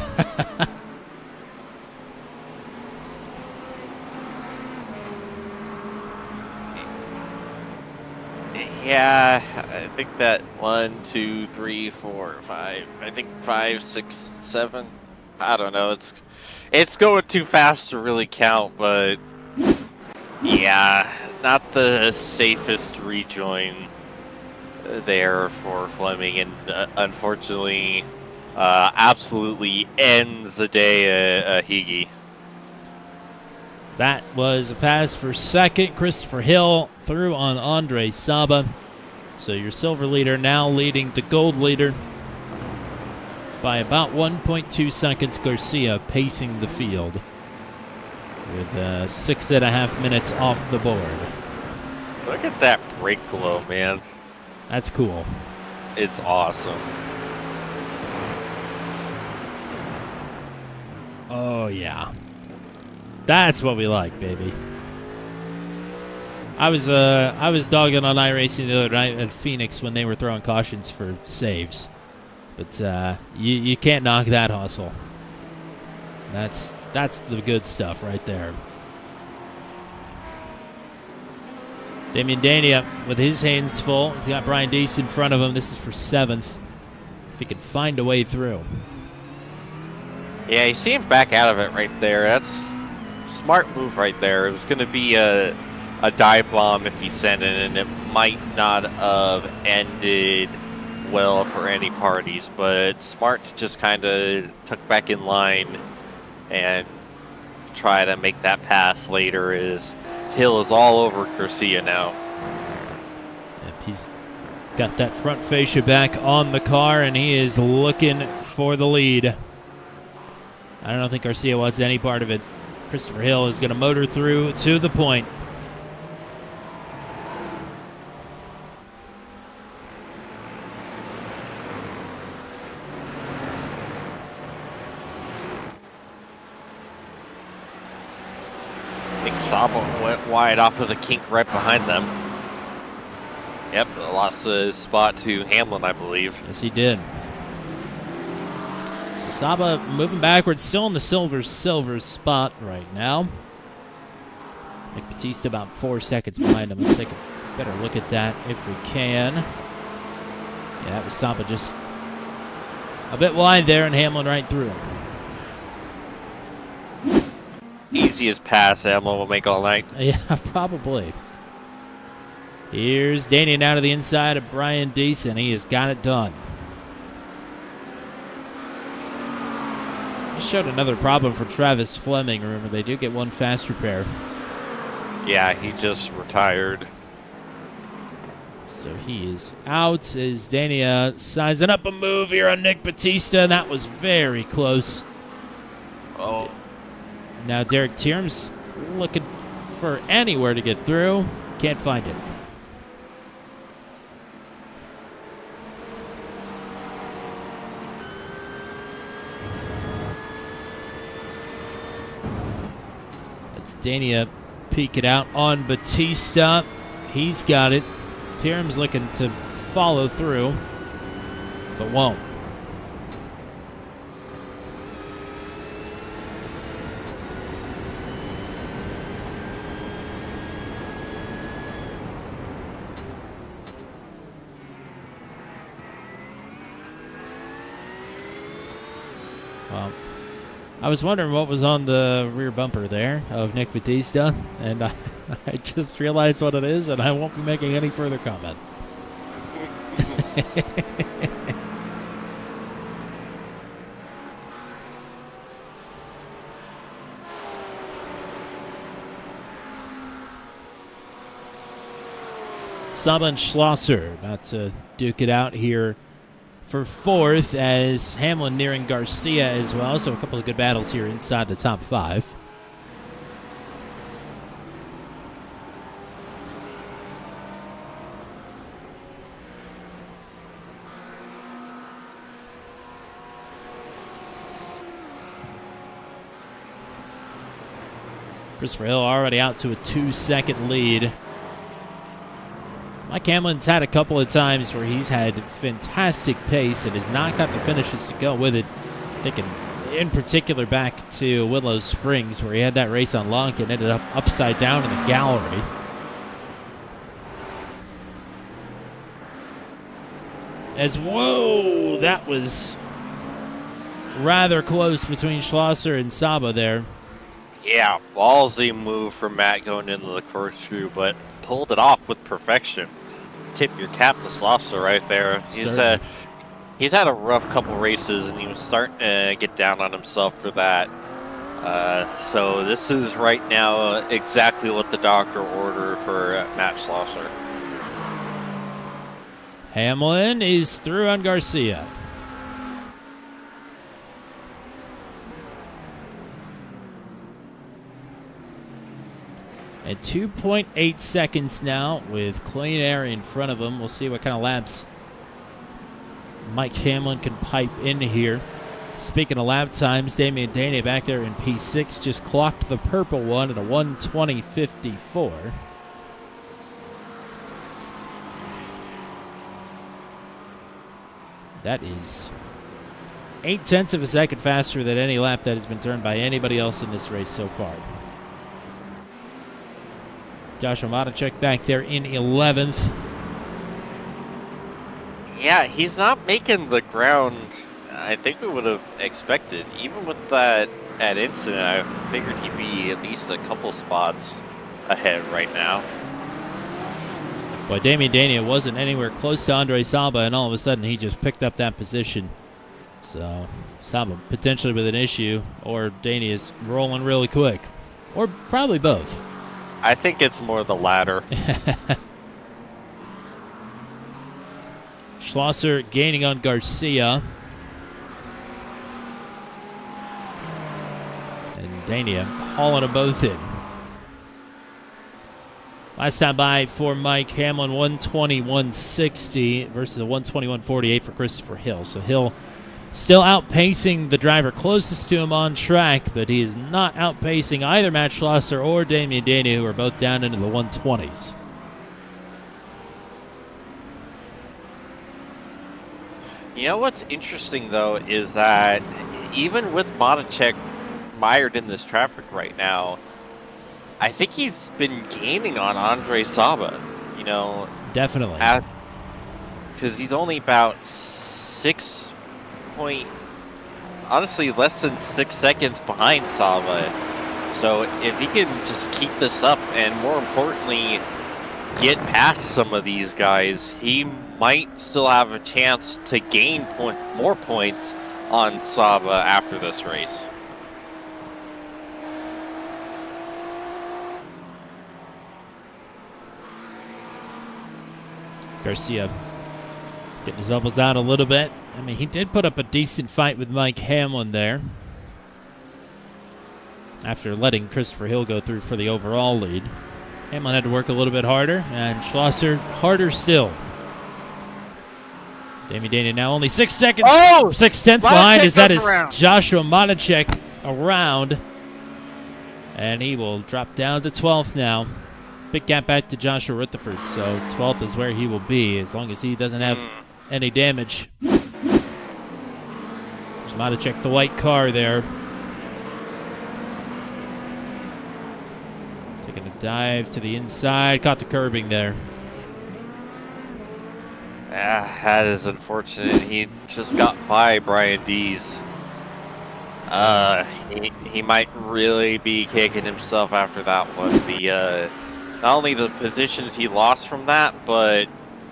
Yeah, I think that 1, 2, 3, 4, 5. I think 5, 6, 7. I don't know. It's going too fast to really count, but yeah, not the safest rejoin there for Fleming, and unfortunately, absolutely ends the day at Higgy. That was a pass for second. Christopher Hill through on Andre Saba. So your silver leader now leading the gold leader by about 1.2 seconds. Garcia pacing the field with 6.5 minutes off the board. Look at that brake glow, man. That's cool. It's awesome. Oh, yeah. That's what we like, baby. I was dogging on iRacing the other night at Phoenix when they were throwing cautions for saves. But you can't knock that hustle. That's the good stuff right there. Damian Dania with his hands full. He's got Brian Deese in front of him. This is for 7th. If he can find a way through. Yeah, you see him back out of it right there. That's a smart move right there. It was going to be a dive bomb if he sent it, and it might not have ended well for any parties, but smart to just kind of tuck back in line and try to make that pass later. As Hill is all over Garcia now. Yep, he's got that front fascia back on the car, and he is looking for the lead. I don't think Garcia wants any part of it. Christopher Hill is going to motor through to the point. I think Saba went wide off of the kink right behind them. Yep, lost his spot to Hamlin, I believe. Yes, he did. So Saba moving backwards, still in the silver spot right now. Nick Batista about 4 seconds behind him. Let's take a better look at that if we can. Yeah, that was Saba just a bit wide there, and Hamlin right through him. Easiest pass Hamlin will make all night. Yeah, probably. Here's Danny now to the inside of Brian Deese, and he has got it done. This showed another problem for Travis Fleming. Remember, they do get one fast repair. Yeah, he just retired. So he is out as Dania sizing up a move here on Nick Batista. That was very close. Oh. Now Derek Tierms looking for anywhere to get through. Can't find it. It's Dania peeking out on Batista. He's got it. Tierms looking to follow through, but won't. Well, I was wondering what was on the rear bumper there of Nick Batista, and I just realized what it is, and I won't be making any further comment. Saba and Schlosser about to duke it out here for 4th, as Hamlin nearing Garcia as well. So a couple of good battles here inside the top 5. Christopher Hill already out to a 2-second lead. Mike Hamlin's had a couple of times where he's had fantastic pace and has not got the finishes to go with it. Thinking in particular back to Willow Springs, where he had that race on Lonk and ended up upside down in the gallery. Whoa, that was rather close between Schlosser and Saba there. Yeah, ballsy move from Matt going into the corkscrew, but pulled it off with perfection. Tip your cap to Schlosser right there. He's had a rough couple races, and he was starting to get down on himself for that. So this is right now exactly what the doctor ordered for Matt Schlosser. Hamlin is through on Garcia. At 2.8 seconds now with clean air in front of him. We'll see what kind of laps Mike Hamlin can pipe into here. Speaking of lap times, Damian Daney back there in P6 just clocked the purple one at a 1:20.54. That is 0.8 of a second faster than any lap that has been turned by anybody else in this race so far. Joshua Maticek back there in 11th. Yeah, he's not making the ground I think we would have expected. Even with that incident, I figured he'd be at least a couple spots ahead right now. Boy, Damian Daney wasn't anywhere close to Andre Saba, and all of a sudden he just picked up that position. So Saba potentially with an issue, or Daney is rolling really quick. Or probably both. I think it's more the latter. Schlosser gaining on Garcia. And Daney hauling them both in. Last time by for Mike Hamlin, 120.160 versus a 121.48 for Christopher Hill. So Hill still outpacing the driver closest to him on track, but he is not outpacing either Matt Schlosser or Damian Daney, who are both down into the 120s. You know what's interesting, though, is that even with Maticek mired in this traffic right now, I think he's been gaining on Andre Saba, you know. Definitely. Because he's only about honestly, less than 6 seconds behind Saba. So if he can just keep this up and, more importantly, get past some of these guys, he might still have a chance to gain more points on Saba after this race. Garcia getting his elbows out a little bit. I mean, he did put up a decent fight with Mike Hamlin there after letting Christopher Hill go through for the overall lead. Hamlin had to work a little bit harder, and Schlosser harder still. Damian Daney now only 6 seconds, 6/10 behind, as that is Joshua Maticek around. And he will drop down to 12th now. Big gap back to Joshua Rutherford, so 12th is where he will be as long as he doesn't have any damage. There's Maticek, the white car there. Taking a dive to the inside, caught the curbing there. That is unfortunate. He just got by Brian Dees. He might really be kicking himself after that one. Not only the positions he lost from that, but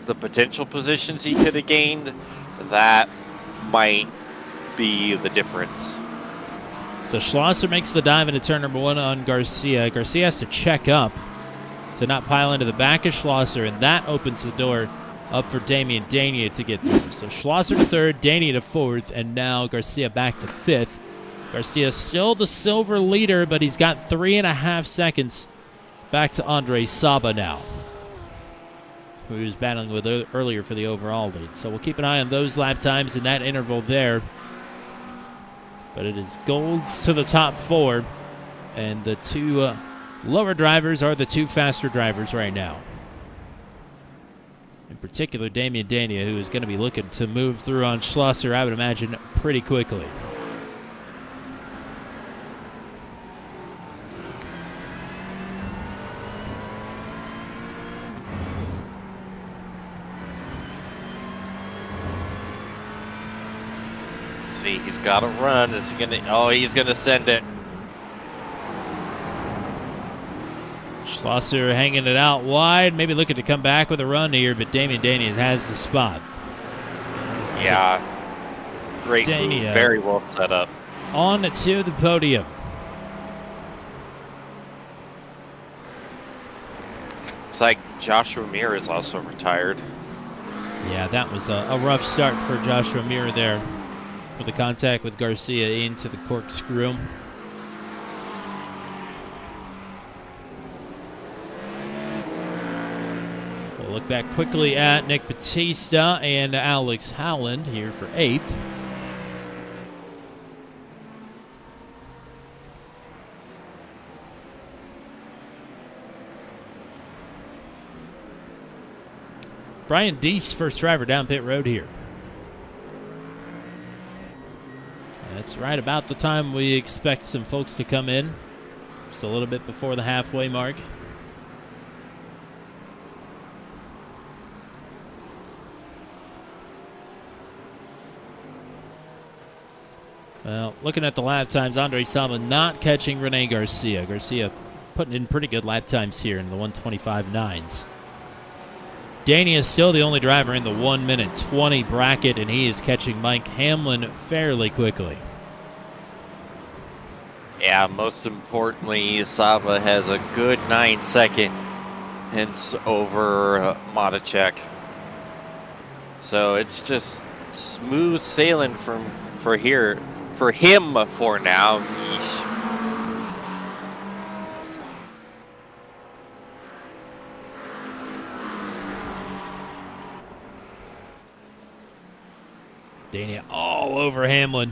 the potential positions he could have gained, that might be the difference. So Schlosser makes the dive into turn number 1 on Garcia. Garcia has to check up to not pile into the back of Schlosser, and that opens the door up for Damian Daney to get through. So Schlosser to 3rd, Daney to 4th, and now Garcia back to 5th. Garcia still the silver leader, but he's got 3.5 seconds back to Andre Saba now, who he was battling with earlier for the overall lead. So we'll keep an eye on those lap times in that interval there. But it is golds to the top 4, and the 2 lower drivers are the 2 faster drivers right now. In particular, Damian Daney, who is going to be looking to move through on Schlosser, I would imagine, pretty quickly. See, he's got to run. Is he gonna? Oh, he's gonna send it. Schlosser hanging it out wide, maybe looking to come back with a run here, but Damian Daniel has the spot. Yeah, great move. Very well set up. On to the podium. It's like Joshua Mir is also retired. Yeah, that was a rough start for Joshua Mir there with the contact with Garcia into the corkscrew. We'll look back quickly at Nick Batista and Alex Howland here for 8th. Brian Deese, first driver down pit road here. That's right about the time we expect some folks to come in. Just a little bit before the halfway mark. Well, looking at the lap times, Andre Saba not catching Rene Garcia. Garcia putting in pretty good lap times here in the 1:25.9s. Danny is still the only driver in the 1:20 bracket, and he is catching Mike Hamlin fairly quickly. Yeah, most importantly, Saba has a good 9-second hints over Matichek. So it's just smooth sailing for him for now. Yeesh. Dania all over Hamlin.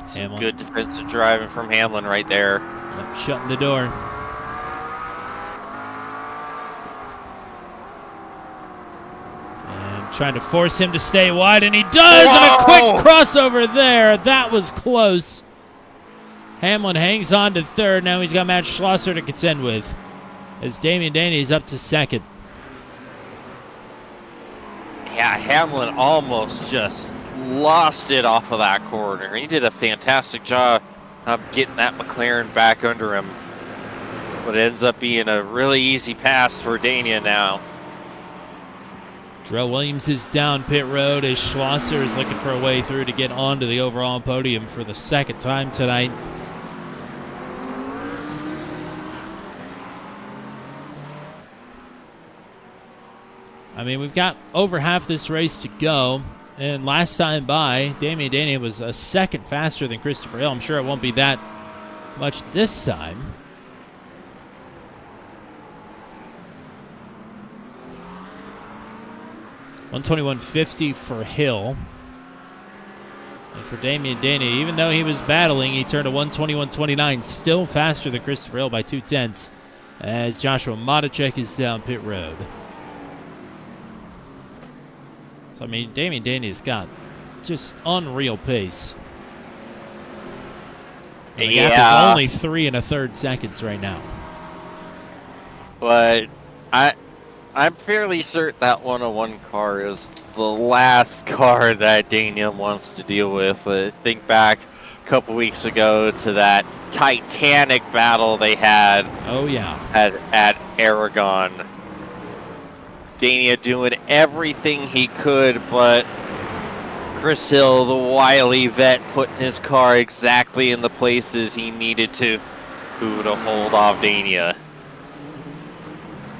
Some good defensive driving from Hamlin right there. Yep, shutting the door. Trying to force him to stay wide, and he does, and a quick crossover there. That was close. Hamlin hangs on to third. Now he's got Matt Schlosser to contend with as Damian Daney is up to second. Yeah, Hamlin almost just lost it off of that corner. He did a fantastic job of getting that McLaren back under him. But it ends up being a really easy pass for Dania now. Darrell Williams is down pit road as Schlosser is looking for a way through to get onto the overall podium for the second time tonight. I mean, we've got over half this race to go, and last time by, Damian Daney was a second faster than Christopher Hill. I'm sure it won't be that much this time. $121.50 for Hill. And for Damian Daney, even though he was battling, he turned a 121.29, still faster than Christopher Hill by 0.2 as Joshua Matichek is down pit road. So, I mean, Damian Daney has got just unreal pace. And the gap is only 3 1/3 seconds right now. But I'm fairly certain that 101 car is the last car that Daniel wants to deal with. Think back a couple weeks ago to that titanic battle they had. Oh yeah, at Aragon. Dania doing everything he could, but Chris Hill, the wily vet, putting his car exactly in the places he needed to hold off Dania.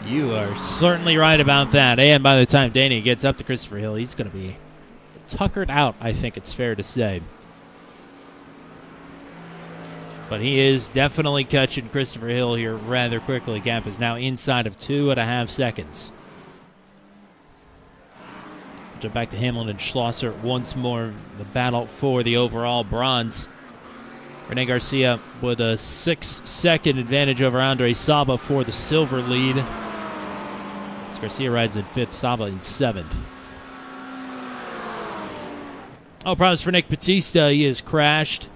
You are certainly right about that. And by the time Danny gets up to Christopher Hill, he's going to be tuckered out, I think it's fair to say. But he is definitely catching Christopher Hill here rather quickly. Gap is now inside of 2.5 seconds. Jump back to Hamlin and Schlosser once more. The battle for the overall bronze. Rene Garcia with a 6-second advantage over Andre Saba for the silver lead. Garcia rides in 5th, Saba in 7th. Oh, problems for Nick Batista. He has crashed.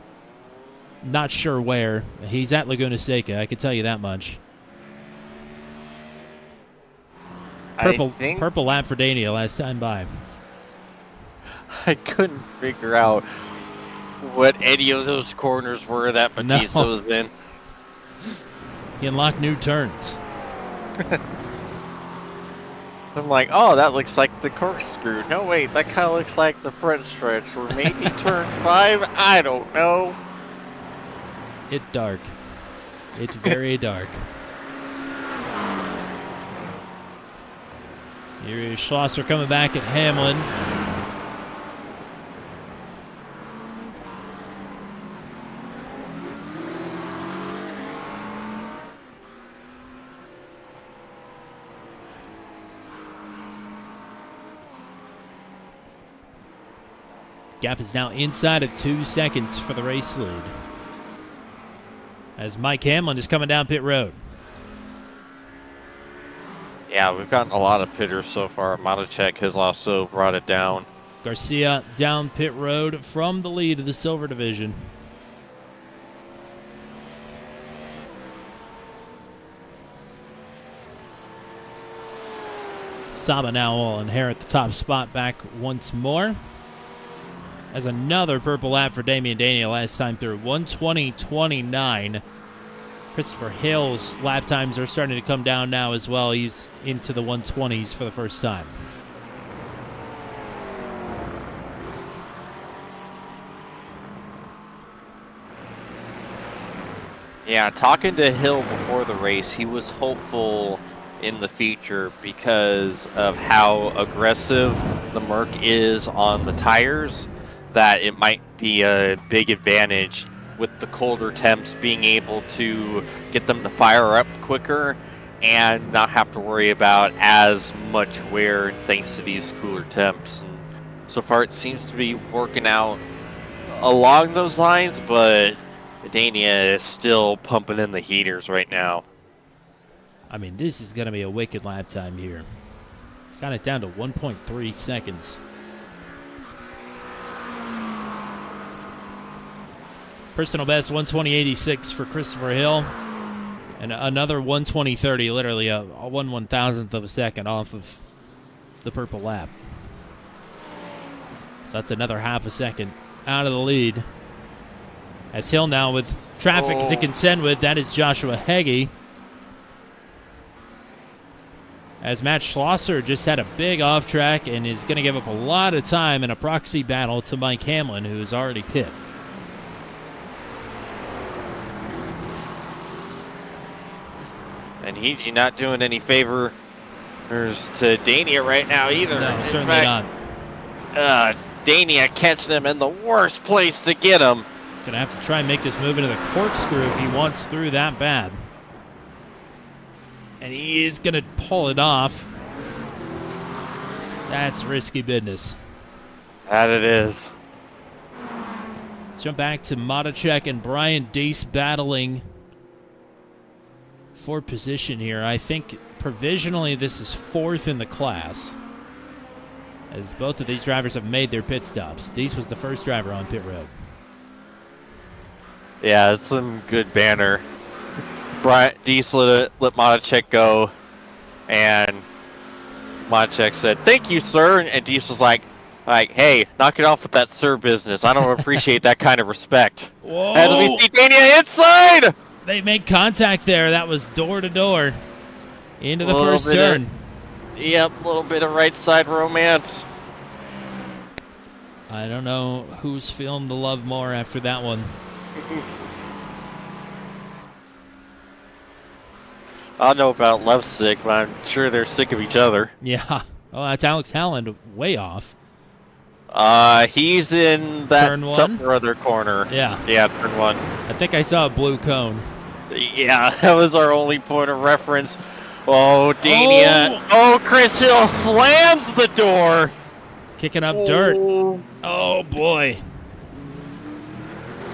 Not sure where. He's at Laguna Seca, I can tell you that much. Purple lap for Daniel last time by. I couldn't figure out what any of those corners were that Batista was in. He unlocked new turns. I'm like, oh, that looks like the corkscrew. No, wait, that kind of looks like the front stretch, or maybe turn 5. I don't know. It's dark. It's very dark. Here is Schlosser coming back at Hamlin. Gap is now inside of 2 seconds for the race lead, as Mike Hamlin is coming down pit road. Yeah, we've gotten a lot of pitters so far. Matacek has also brought it down. Garcia down pit road from the lead of the Silver Division. Saba now will inherit the top spot back once more. As another purple lap for Damian Daniel last time through, 1:20.29. Christopher Hale's lap times are starting to come down now as well. He's into the 120s for the first time. Yeah, talking to Hill before the race, he was hopeful in the future because of how aggressive the Merc is on the tires, that it might be a big advantage with the colder temps being able to get them to fire up quicker and not have to worry about as much wear thanks to these cooler temps. And so far it seems to be working out along those lines, but Dania is still pumping in the heaters right now. I mean, this is going to be a wicked lap time here. It's got it down to 1.3 seconds. Personal best 120.86 for Christopher Hill. And another 120.30, literally a 1/1000th of a second off of the purple lap. So that's another half a second out of the lead. As Hill now with traffic to contend with, that is Joshua Heggie. As Matt Schlosser just had a big off track and is going to give up a lot of time in a proxy battle to Mike Hamlin, who is already pit. And Heiji not doing any favors to Dania right now either. No, certainly not. Dania catching him in the worst place to get him. Gonna have to try and make this move into the corkscrew if he wants through that bad. And he is gonna pull it off. That's risky business. That it is. Let's jump back to Matacek and Brian Deese battling for position here. I think provisionally this is 4th in the class, as both of these drivers have made their pit stops. Deese was the first driver on pit road. Yeah, it's some good banner. Deese let Matacek go, and Matacek said, "Thank you, sir." And Deese was like, hey, knock it off with that sir business. I don't appreciate that kind of respect. Whoa. As we see Dania inside! They make contact there. That was door to door into the first turn. Yep, a little bit of right side romance. I don't know who's feeling the love more after that one. I don't know about love sick, but I'm sure they're sick of each other. Yeah. Oh, that's Alex Halland way off. He's in that turn 1? some other corner. Yeah. Yeah, turn 1. I think I saw a blue cone. Yeah, that was our only point of reference. Oh, Dania. Oh, Chris Hill slams the door. Kicking up dirt. Oh, boy.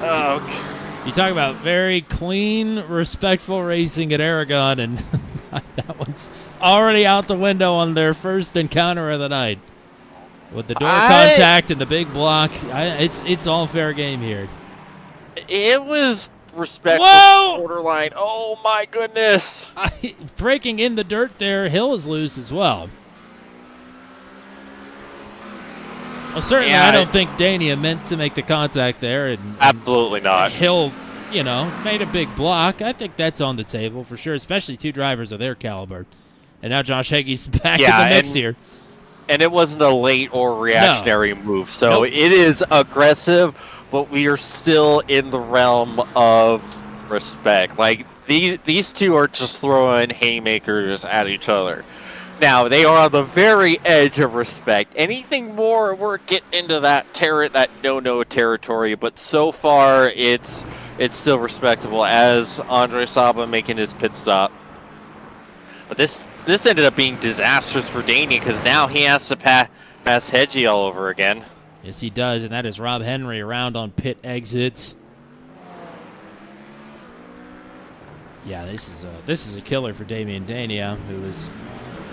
Oh. You talk about very clean, respectful racing at Aragon, and That one's already out the window on their first encounter of the night. With the door contact and the big block, it's all fair game here. It was respectful. Whoa! Borderline. Oh my goodness! Breaking in the dirt there, Hill is loose as well. Well, certainly I don't think Dania meant to make the contact there. And absolutely not. Hill, made a big block. I think that's on the table for sure, especially two drivers of their caliber. And now Josh Hage's back in the mix here. And it wasn't a late or reactionary move, so it is aggressive, but we are still in the realm of respect. Like, these two are just throwing haymakers at each other. Now, they are on the very edge of respect. Anything more, we're getting into that no-no territory, but so far, it's still respectable as Andre Saba making his pit stop. But this ended up being disastrous for Danny because now he has to pass Hedgie all over again. Yes, he does, and that is Rob Henry around on pit exit. Yeah, this is a killer for Damian Dania, who is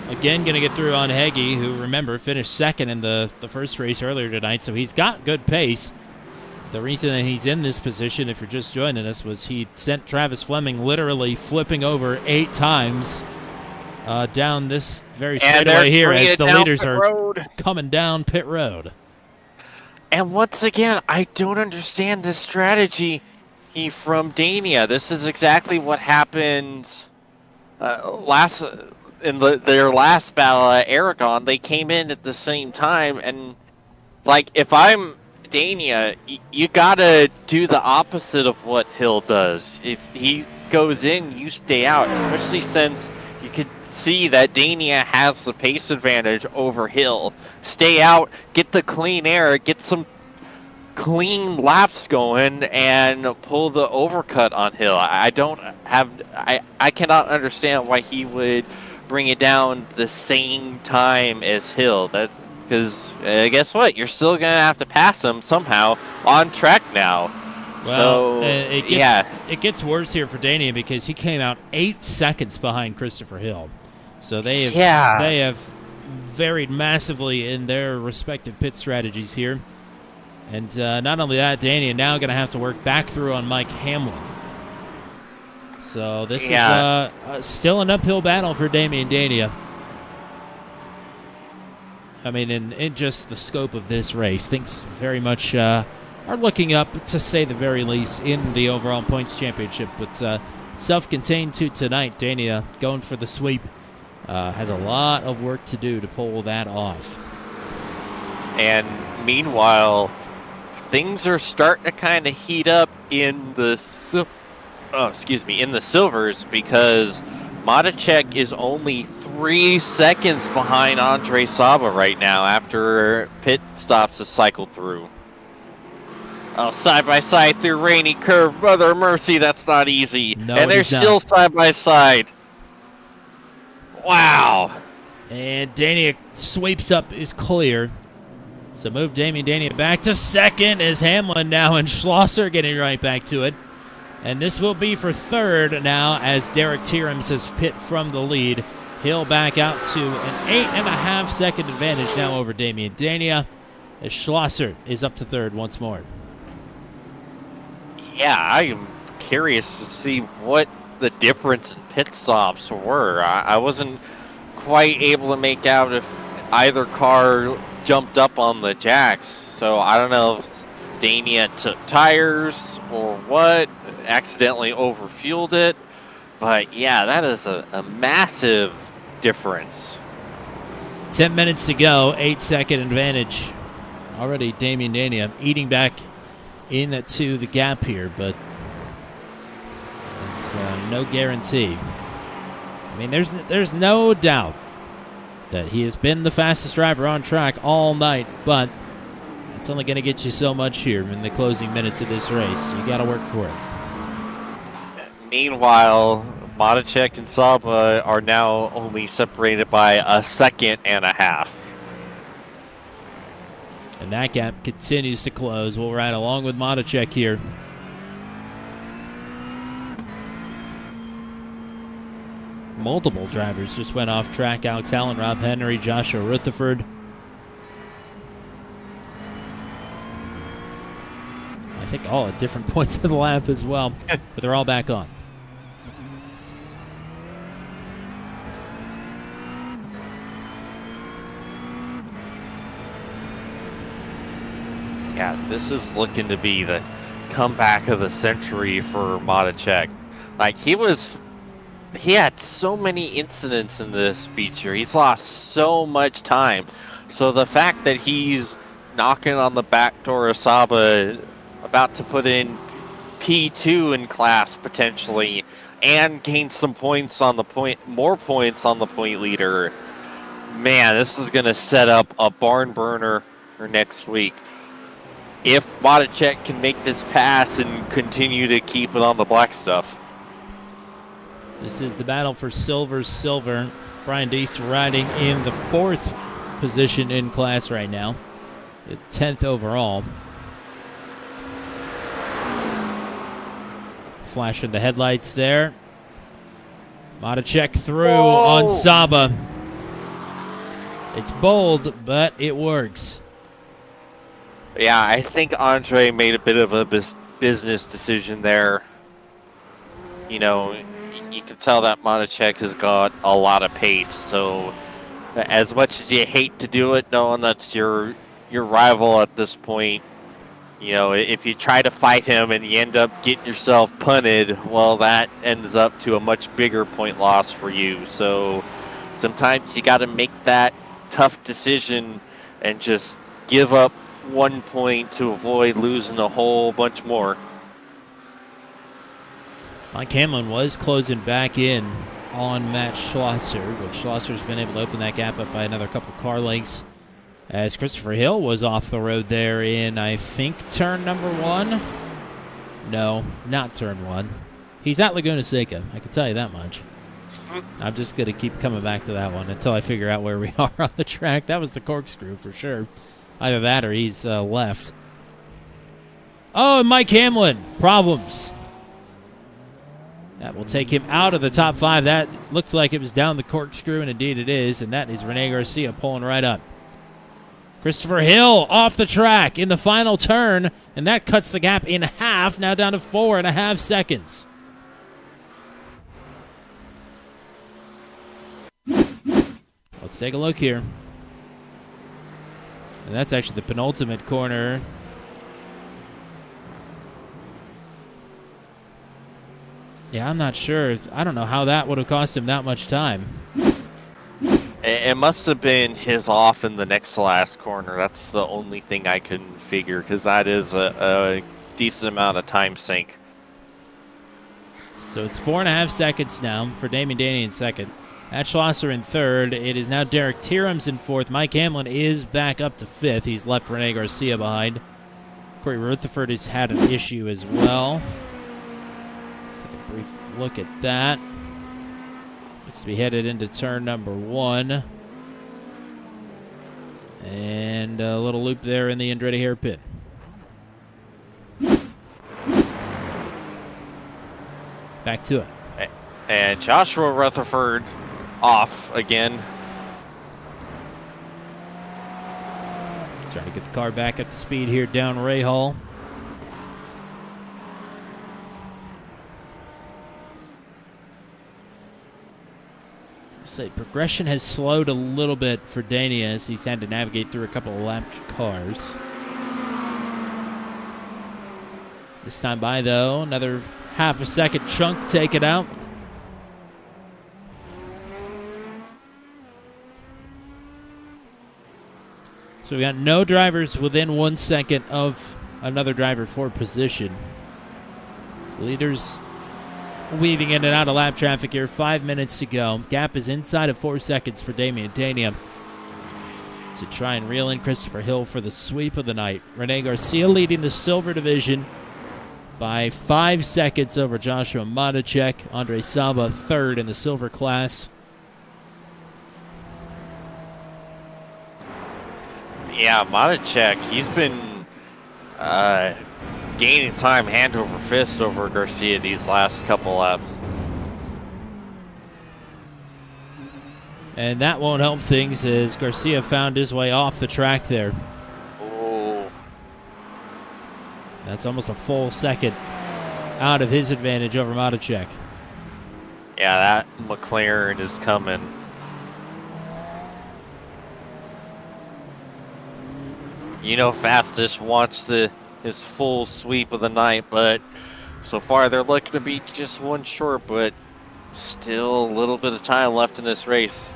again going to get through on Heggie, who, remember, finished second in the first race earlier tonight, so he's got good pace. The reason that he's in this position, if you're just joining us, was he sent Travis Fleming literally flipping over 8 times down this very straightaway here as the leaders are coming down pit road. And once again, I don't understand this strategy from Dania. This is exactly what happened in their last battle at Aragon. They came in at the same time, and like, if I'm Dania, you gotta do the opposite of what Hill does. If he goes in, you stay out, especially since you could see that Dania has the pace advantage over Hill. Stay out, get the clean air, get some clean laps going, and pull the overcut on Hill. I cannot understand why he would bring it down the same time as Hill. That's because guess what? You're still gonna have to pass him somehow on track now. Well, it gets worse here for Dania because he came out 8 seconds behind Christopher Hill. So they have varied massively in their respective pit strategies here. And not only that, Dania now going to have to work back through on Mike Hamlin. So this is still an uphill battle for Damian Dania. I mean, in just the scope of this race, things very much are looking up, to say the very least, in the overall points championship. But self-contained to tonight, Dania going for the sweep. Has a lot of work to do to pull that off. And meanwhile, things are starting to kind of heat up in the silvers, because Matacek is only 3 seconds behind Andre Saba right now after pit stops have cycled through. Oh, side by side through Rainy Curve, Mother Mercy, that's not easy. No, and they're still side by side. Wow. And Dania sweeps up is clear. So move Damian Dania back to second as Hamlin now and Schlosser getting right back to it. And this will be for third now as Derek Tierhams has pit from the lead. Hill back out to an 8.5 second advantage now over Damian Dania as Schlosser is up to third once more. Yeah, I am curious to see what the difference in pit stops were. I wasn't quite able to make out if either car jumped up on the jacks, so I don't know if Dania took tires or what, accidentally overfueled it, but yeah, that is a massive difference. 10 minutes to go, 8 second advantage. Already Damian Dania eating back into the gap here, but it's no guarantee. I mean, there's no doubt that he has been the fastest driver on track all night, but it's only going to get you so much here in the closing minutes of this race. You got to work for it. Meanwhile, Matacek and Saba are now only separated by 1.5 seconds. And that gap continues to close. We'll ride along with Matacek here. multiple drivers just went off track. Alex Allen, Rob Henry, Joshua Rutherford. I think all at different points of the lap as well, but they're all back on. Yeah, this is looking to be the comeback of the century for Matacek. Like, he had so many incidents in this feature. He's lost so much time. So the fact that he's knocking on the back door of Saba, about to put in P2 in class potentially, and gain some points on the more points on the point leader. Man, this is going to set up a barn burner for next week. If Matacek can make this pass and continue to keep it on the black stuff. This is the battle for silver. Brian Deese riding in the 4th position in class right now, the 10th overall. Flash in the headlights there. Matacek through on Saba. It's bold, but it works. Yeah, I think Andre made a bit of a business decision there. You know, you can tell that Matacek has got a lot of pace, so as much as you hate to do it, knowing that's your rival at this point, you know, if you try to fight him and you end up getting yourself punted, well, that ends up to a much bigger point loss for you. So sometimes you got to make that tough decision and just give up 1 point to avoid losing a whole bunch more. Mike Hamlin was closing back in on Matt Schlosser, but Schlosser's been able to open that gap up by another couple car lengths, as Christopher Hill was off the road there in, I think, turn number 1. No, not turn 1. He's at Laguna Seca, I can tell you that much. I'm just going to keep coming back to that one until I figure out where we are on the track. That was the corkscrew for sure. Either that or he's left. Oh, and Mike Hamlin, problems. That will take him out of the top 5. That looked like it was down the corkscrew, and indeed it is. And that is Rene Garcia pulling right up. Christopher Hill off the track in the final turn, and that cuts the gap in half, now down to 4.5 seconds. Let's take a look here. And that's actually the penultimate corner. Yeah, I'm not sure. I don't know how that would have cost him that much time. It must have been his off in the next to last corner. That's the only thing I can figure, because that is a decent amount of time sink. So it's 4.5 seconds now for Damien Daney in second. Matt Schlosser in third. It is now Derek Tierums in fourth. Mike Hamlin is back up to fifth. He's left Rene Garcia behind. Corey Rutherford has had an issue as well. Take a brief look at that. Looks to be headed into turn number 1. And a little loop there in the Andretti hairpin. Back to it. And Joshua Rutherford off again. Trying to get the car back up to speed here down Ray Hall. Say progression has slowed a little bit for Daney as he's had to navigate through a couple of lapped cars. This time by, though, another half a second chunk taken out. So we got no drivers within 1 second of another driver for position. Leaders weaving in and out of lap traffic here. 5 minutes to go. Gap is inside of 4 seconds for Damien Daney to try and reel in Christopher Hill for the sweep of the night. Rene Garcia leading the silver division by 5 seconds over Joshua Matacek. Andre Saba third in the silver class. Yeah, Matacek, he's been gaining time hand over fist over Garcia these last couple laps. And that won't help things as Garcia found his way off the track there. Oh. That's almost a full second out of his advantage over Matacek. Yeah, that McLaren is coming. You know, Fastest wants his full sweep of the night, but so far they're looking to be just one short, but still a little bit of time left in this race.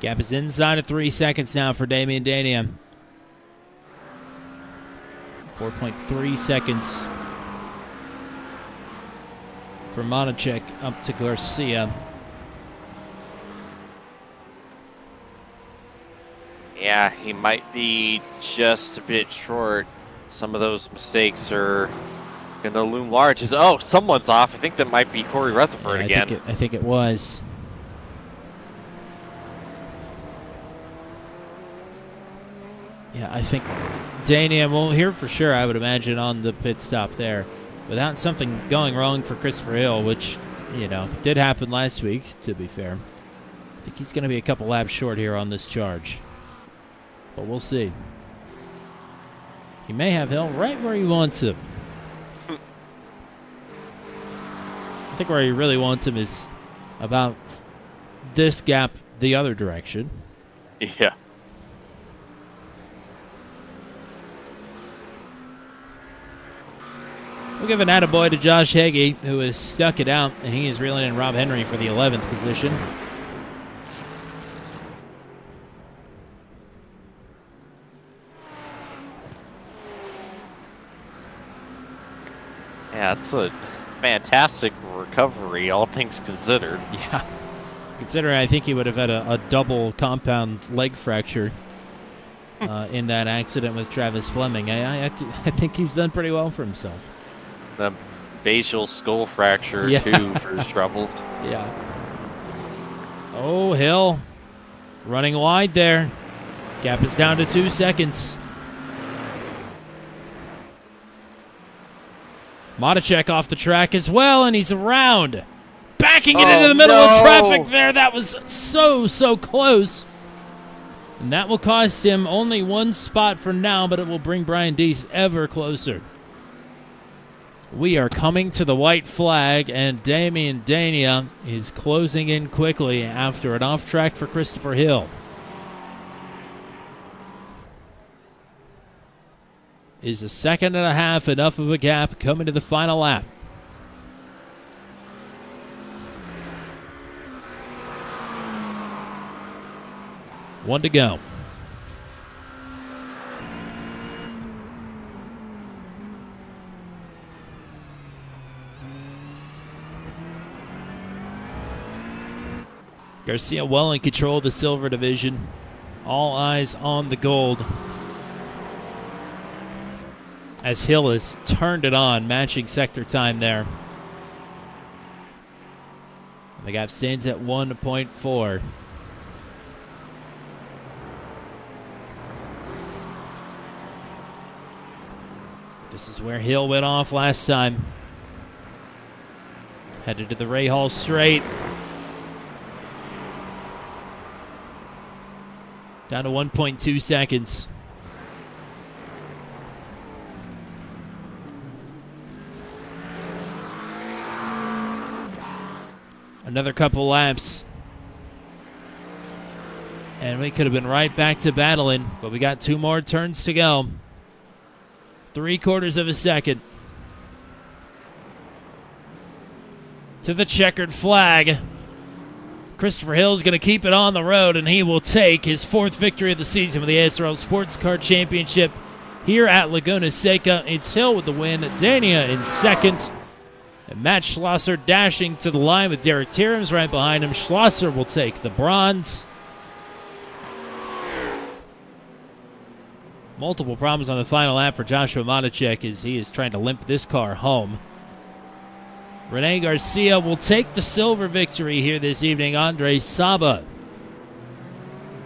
Gap is inside of 3 seconds now for Damian Dania. 4.3 seconds for Monacek up to Garcia. Yeah, he might be just a bit short. Some of those mistakes are going to loom large. Oh, someone's off. I think that might be Corey Rutherford again. I think it was. Yeah, I think Dania won't hear for sure, I would imagine, on the pit stop there. Without something going wrong for Christopher Hill, which, you know, did happen last week, to be fair. I think he's going to be a couple laps short here on this charge. But we'll see. He may have Hill right where he wants him. I think where he really wants him is about this gap the other direction. Yeah. We'll give an attaboy to Josh Hagee, who has stuck it out, and he is reeling in Rob Henry for the 11th position. Yeah, it's a fantastic recovery, all things considered. Yeah. Considering I think he would have had a double compound leg fracture in that accident with Travis Fleming. I think he's done pretty well for himself. The basal skull fracture, Yeah. too, for his troubles. Yeah. Oh, Hill running wide there. Gap is down to 2 seconds. Matacek off the track as well, and he's around. Backing it into the middle of traffic there. That was so close. And that will cost him only one spot for now, but it will bring Brian Deese ever closer. We are coming to the white flag, and Damian Dania is closing in quickly after an off track for Christopher Hill. Is a second and a half enough of a gap coming to the final lap? One to go. Garcia well in control of the silver division. All eyes on the gold. As Hill has turned it on, matching sector time there. The gap stands at 1.4. This is where Hill went off last time. Headed to the Ray Hall straight. Down to 1.2 seconds. Another couple laps. And we could have been right back to battling, but we got 2 more turns to go. 3/4 of a second. To the checkered flag. Christopher Hill's going to keep it on the road, and he will take his 4th victory of the season with the ASRL Sports Car Championship here at Laguna Seca. It's Hill with the win, Dania in second, and Matt Schlosser dashing to the line with Derek Tierams right behind him. Schlosser will take the bronze. Multiple problems on the final lap for Joshua Matacek as he is trying to limp this car home. Rene Garcia will take the silver victory here this evening. Andre Saba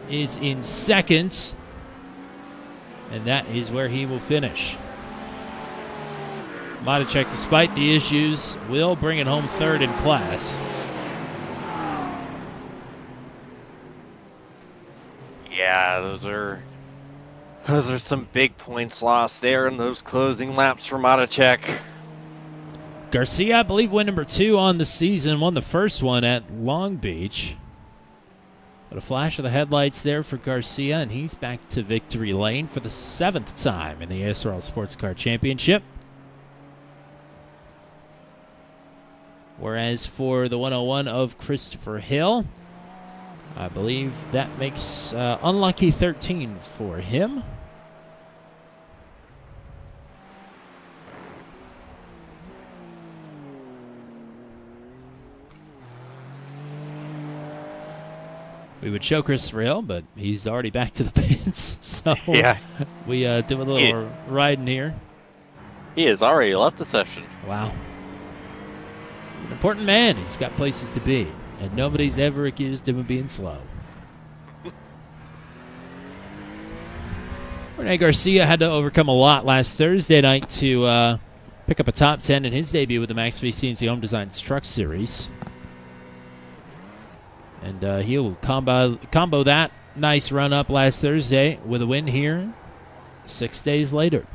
is in second, and that is where he will finish. Madacek, despite the issues, will bring it home third in class. Yeah, those are some big points lost there in those closing laps for Madacek. Garcia, I believe, win number 2 on the season. Won the first one at Long Beach. But a flash of the headlights there for Garcia, and he's back to victory lane for the 7th time in the ASRL Sports Car Championship. Whereas for the 101 of Christopher Hill, I believe that makes unlucky 13 for him. We would show Christopher Hill, but he's already back to the pits. So yeah, we do a little riding here. He has already left the session. Wow. An important man. He's got places to be, and nobody's ever accused him of being slow. Rene Garcia had to overcome a lot last Thursday night to pick up a top 10 in his debut with the Max V CNC Home Designs Truck Series. And he'll combo that nice run up last Thursday with a win here 6 days later.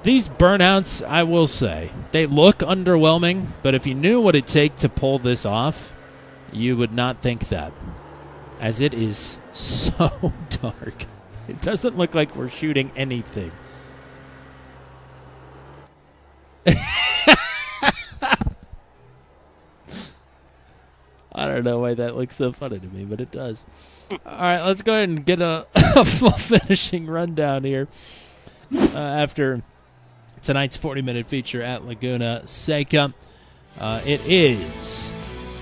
These burnouts, I will say, they look underwhelming, but if you knew what it'd take to pull this off, you would not think that, as it is so dark. It doesn't look like we're shooting anything. I don't know why that looks so funny to me, but it does. All right, let's go ahead and get a full finishing rundown here after tonight's 40-minute feature at Laguna Seca. It is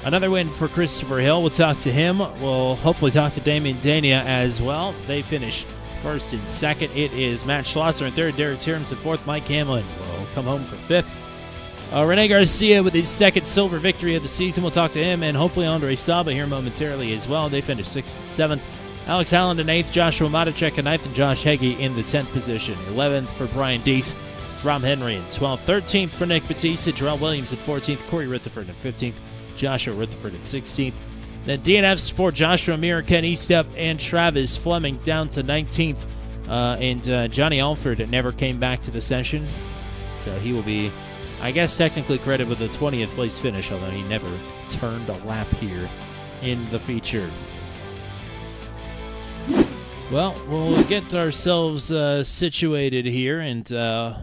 another win for Christopher Hill. We'll talk to him. We'll hopefully talk to Damian Dania as well. They finish first and second. It is Matt Schlosser in third, Derek Terms in fourth. Mike Hamlin will come home for fifth. Rene Garcia with his second silver victory of the season. We'll talk to him, and hopefully Andre Saba here momentarily as well. They finished 6th and 7th. Alex Allen in 8th, Joshua Madacek in 9th, and Josh Heggie in the 10th position. 11th for Brian Deese. It's Rob Henry in 12th. 13th for Nick Batista. Jarrell Williams at 14th. Corey Rutherford at 15th. Joshua Rutherford at 16th. Then DNFs for Joshua Mir, Ken Eastep, and Travis Fleming down to 19th. And Johnny Alford never came back to the session, so he will be, I guess, technically credited with a 20th place finish, although he never turned a lap here in the feature. Well, we'll get ourselves situated here, and I'm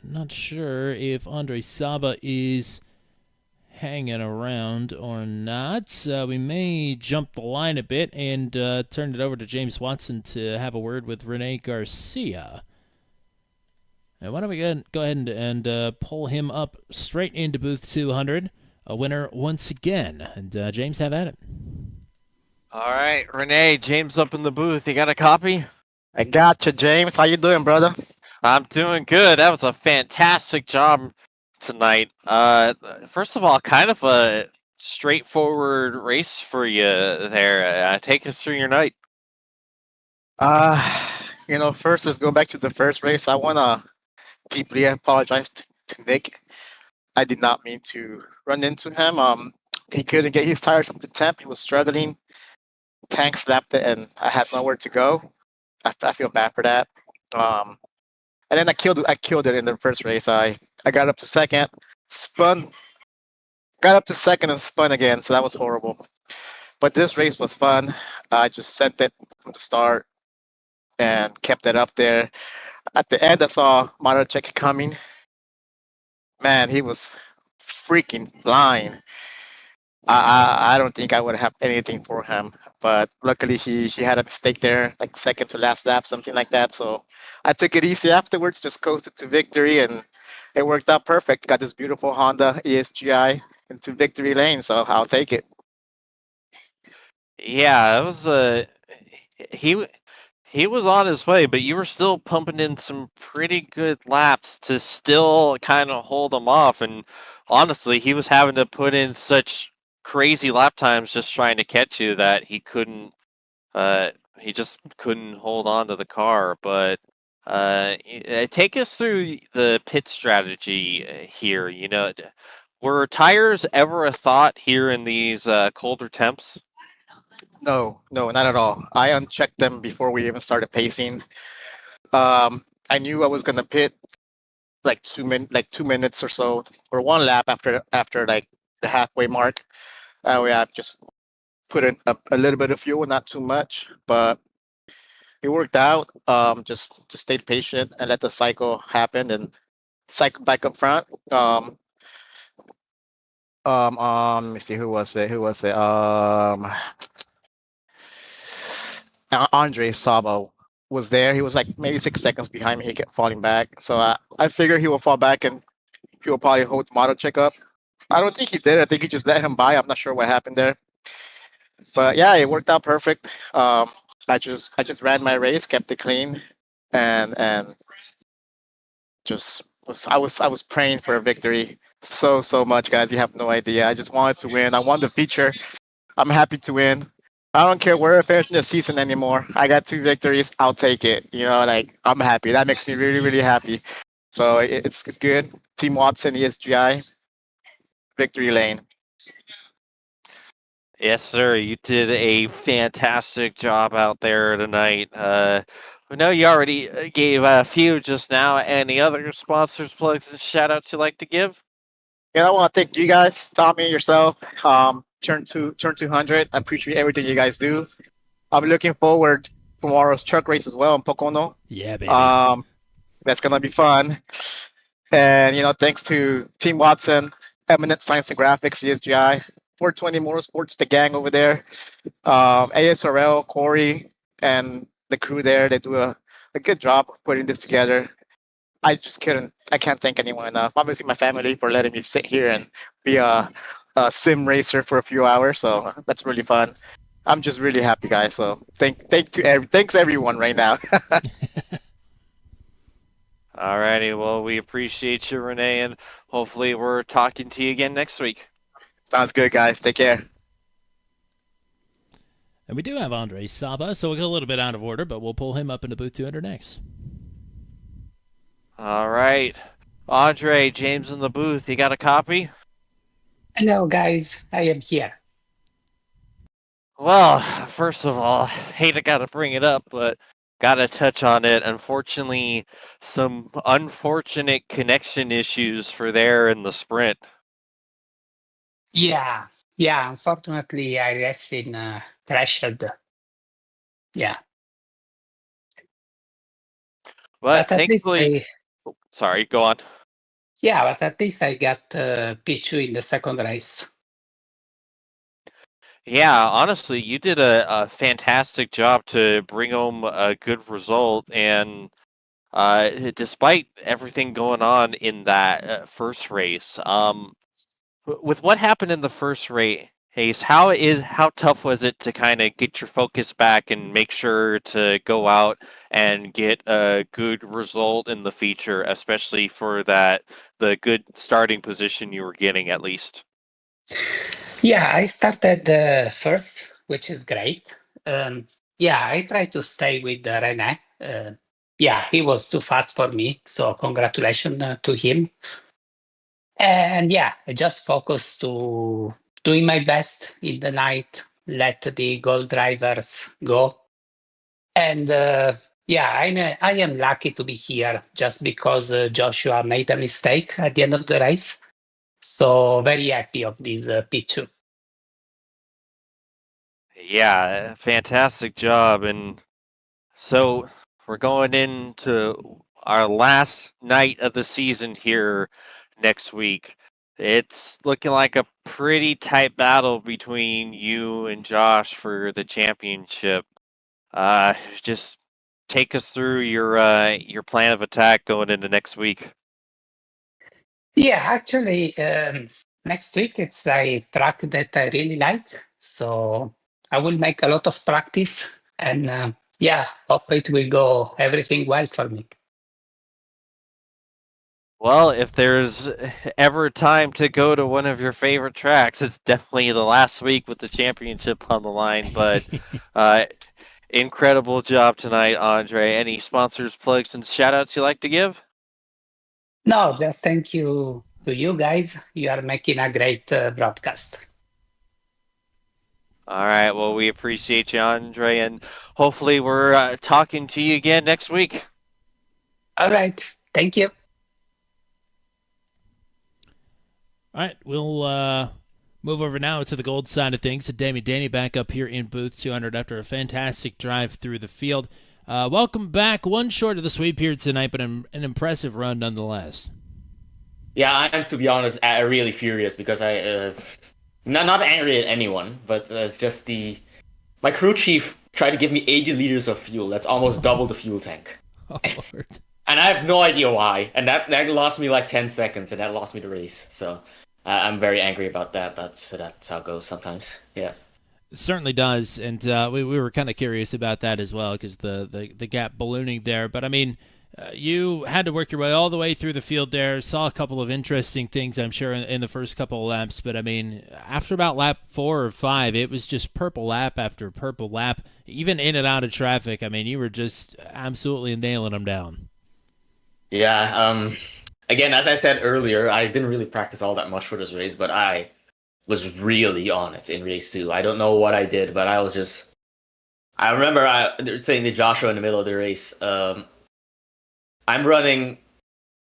not sure if Andre Saba is hanging around or not. We may jump the line a bit and turn it over to James Watson to have a word with Rene Garcia. And why don't we go ahead and pull him up straight into booth 200, a winner once again. And James, have at it. All right, Rene, James up in the booth. You got a copy? I got you, James. How you doing, brother? I'm doing good. That was a fantastic job tonight. First of all, kind of a straightforward race for you there. Take us through your night. First, let's go back to the first race. I want to deeply apologize to Nick. I did not mean to run into him. He couldn't get his tires up to temp. He was struggling. Tank slapped it, and I had nowhere to go. I feel bad for that. And then I killed it in the first race. I got up to second, spun, got up to second and spun again. So that was horrible. But this race was fun. I just sent it from the start and kept it up there. At the end, I saw Madacek coming. Man, he was freaking flying. I don't think I would have anything for him, but luckily he had a mistake there, like second to last lap, something like that. So I took it easy afterwards, just coasted to victory, and it worked out perfect. Got this beautiful Honda ESGI into victory lane, so I'll take it. Yeah, it was he was on his way, but you were still pumping in some pretty good laps to still kind of hold him off. And honestly, he was having to put in such crazy lap times just trying to catch you that he just couldn't hold on to the car. But take us through the pit strategy here. Were tires ever a thought here in these colder temps? No, no, not at all. I unchecked them before we even started pacing. I knew I was gonna pit like 2 minutes or so, or one lap after like the halfway mark. We have just put in a little bit of fuel, not too much, but it worked out. Just stayed patient and let the cycle happen and cycle back up front. Let me see, who was it? Andre Sabo was there. He was like maybe 6 seconds behind me. He kept falling back, so I figured he will fall back and he will probably hold model check up. I don't think he did. I think he just let him by. I'm not sure what happened there, but yeah, it worked out perfect. I just ran my race, kept it clean, and just I was praying for a victory so much, guys. You have no idea. I just wanted to win. I won the feature. I'm happy to win. I don't care where I finish in the season anymore. I got 2 victories. I'll take it. Like, I'm happy. That makes me really, really happy. So it's good. Team Watson, ESGI, victory lane. Yes, sir. You did a fantastic job out there tonight. I know you already gave a few just now. Any other sponsors, plugs, and shout outs you'd like to give? I want to thank you guys, Tommy, yourself, Turn 200. I appreciate everything you guys do. I'm looking forward to tomorrow's truck race as well in Pocono. Yeah, baby. That's gonna be fun. And thanks to Team Watson, Eminent Signs Graphics, CSGI, 420 Motorsports, the gang over there, ASRL, Corey, and the crew there. They do a good job of putting this together. I can't thank anyone enough. Obviously, my family for letting me sit here and be a sim racer for a few hours. So that's really fun. I'm just really happy, guys. So thanks everyone right now. Alrighty, well, we appreciate you, Renee, and hopefully we're talking to you again next week. Sounds good, guys. Take care. And we do have Andre Saba, so we'll go a little bit out of order, but we'll pull him up into booth 200 next. All right. Andre, James in the booth, you got a copy? Hello, guys. I am here. Well, first of all, hate I gotta bring it up, but gotta touch on it. Unfortunately, some unfortunate connection issues for there in the sprint. Yeah. Unfortunately, I rest in threshold. Yeah. But at least thankfully, sorry, go on. but at least I got P2 in the second race. Yeah, honestly, you did a fantastic job to bring home a good result, and despite everything going on in that first race, with what happened in the first race, Haze, how tough was it to kind of get your focus back and make sure to go out and get a good result in the feature, especially for the good starting position you were getting at least? Yeah, I started first, which is great. I tried to stay with Rene. He was too fast for me, so congratulations to him. And I just focused to doing my best in the night, let the gold drivers go. And I am lucky to be here just because Joshua made a mistake at the end of the race. So very happy of this P2. Yeah, fantastic job. And so we're going into our last night of the season here next week. It's looking like a pretty tight battle between you and Josh for the championship. Just take us through your plan of attack going into next week. Yeah, actually, next week it's a track that I really like. So I will make a lot of practice and hope it will go everything well for me. Well, if there's ever time to go to one of your favorite tracks, it's definitely the last week with the championship on the line. But incredible job tonight, Andre. Any sponsors, plugs, and shout outs you like to give? No, just thank you to you guys. You are making a great broadcast. All right. Well, we appreciate you, Andre, and hopefully we're talking to you again next week. All right. Thank you. All right, we'll move over now to the gold side of things. Danny back up here in booth 200 after a fantastic drive through the field. Welcome back. One short of the sweep here tonight, but an impressive run nonetheless. Yeah, I'm, to be honest, really furious because not angry at anyone, but it's just my crew chief tried to give me 80 liters of fuel. That's almost double the fuel tank. Oh, Lord. And I have no idea why. And that lost me like 10 seconds, and that lost me the race. So I'm very angry about that, but that's how it goes sometimes. Yeah. It certainly does, and we were kind of curious about that as well because the gap ballooning there. But, I mean, you had to work your way all the way through the field there, saw a couple of interesting things, I'm sure, in the first couple of laps. But, I mean, after about lap 4 or 5, it was just purple lap after purple lap, even in and out of traffic. I mean, you were just absolutely nailing them down. Yeah, again, as I said earlier, I didn't really practice all that much for this race, but I was really on it in race 2. I don't know what I did, but I was just... I remember saying to Joshua in the middle of the race, I'm running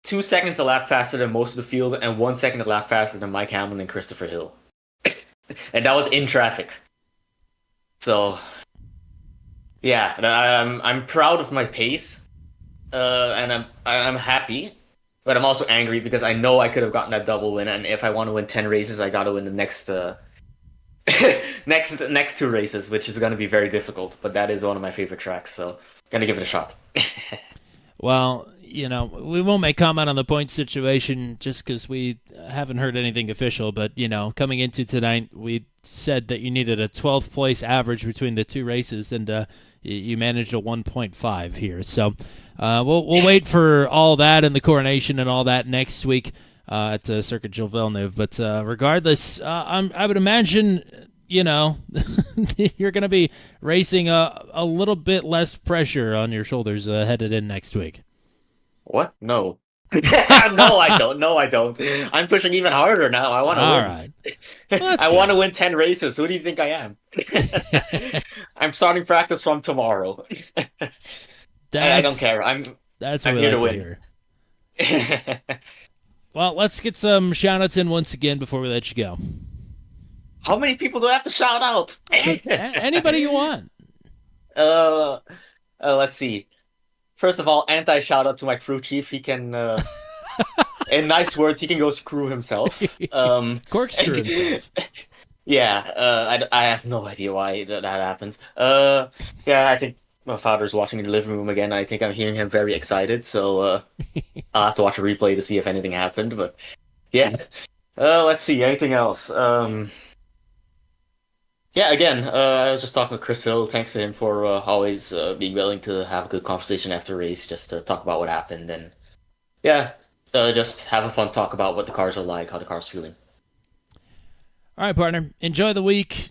2 seconds a lap faster than most of the field and 1 second a lap faster than Mike Hamlin and Christopher Hill. And that was in traffic. So, yeah, I'm proud of my pace. And I'm happy, but I'm also angry because I know I could have gotten that double win, and if I want to win 10 races, I got to win the next next 2 races, which is going to be very difficult. But that is one of my favorite tracks, so gonna give it a shot. Well, you know, we won't make comment on the point situation just because we haven't heard anything official. But, you know, coming into tonight, we said that you needed a 12th place average between the 2 races, and you managed a 1.5 here. So we'll wait for all that and the coronation and all that next week at Circuit Gilles Villeneuve. But regardless, I would imagine, you know, you're going to be racing a little bit less pressure on your shoulders headed in next week. What? No. No, I don't. No, I don't. I'm pushing even harder now. I want to win. All right. Well, I want to win 10 races. Who do you think I am? I'm starting practice from tomorrow. I don't care. That's what I'm we here like to hear. Well, let's get some shout-outs in once again before we let you go. How many people do I have to shout out? Anybody you want. Let's see. First of all, shout out to my crew chief. He can, in nice words, he can go screw himself. Corkscrew himself. Yeah, I have no idea why that happened. Yeah, I think my father's watching in the living room again. I think I'm hearing him very excited, so I'll have to watch a replay to see if anything happened. But yeah, let's see. Anything else? Yeah, again, I was just talking with Chris Hill. Thanks to him for always being willing to have a good conversation after a race, just to talk about what happened. And yeah, just have a fun talk about what the cars are like, how the car's feeling. All right, partner. Enjoy the week.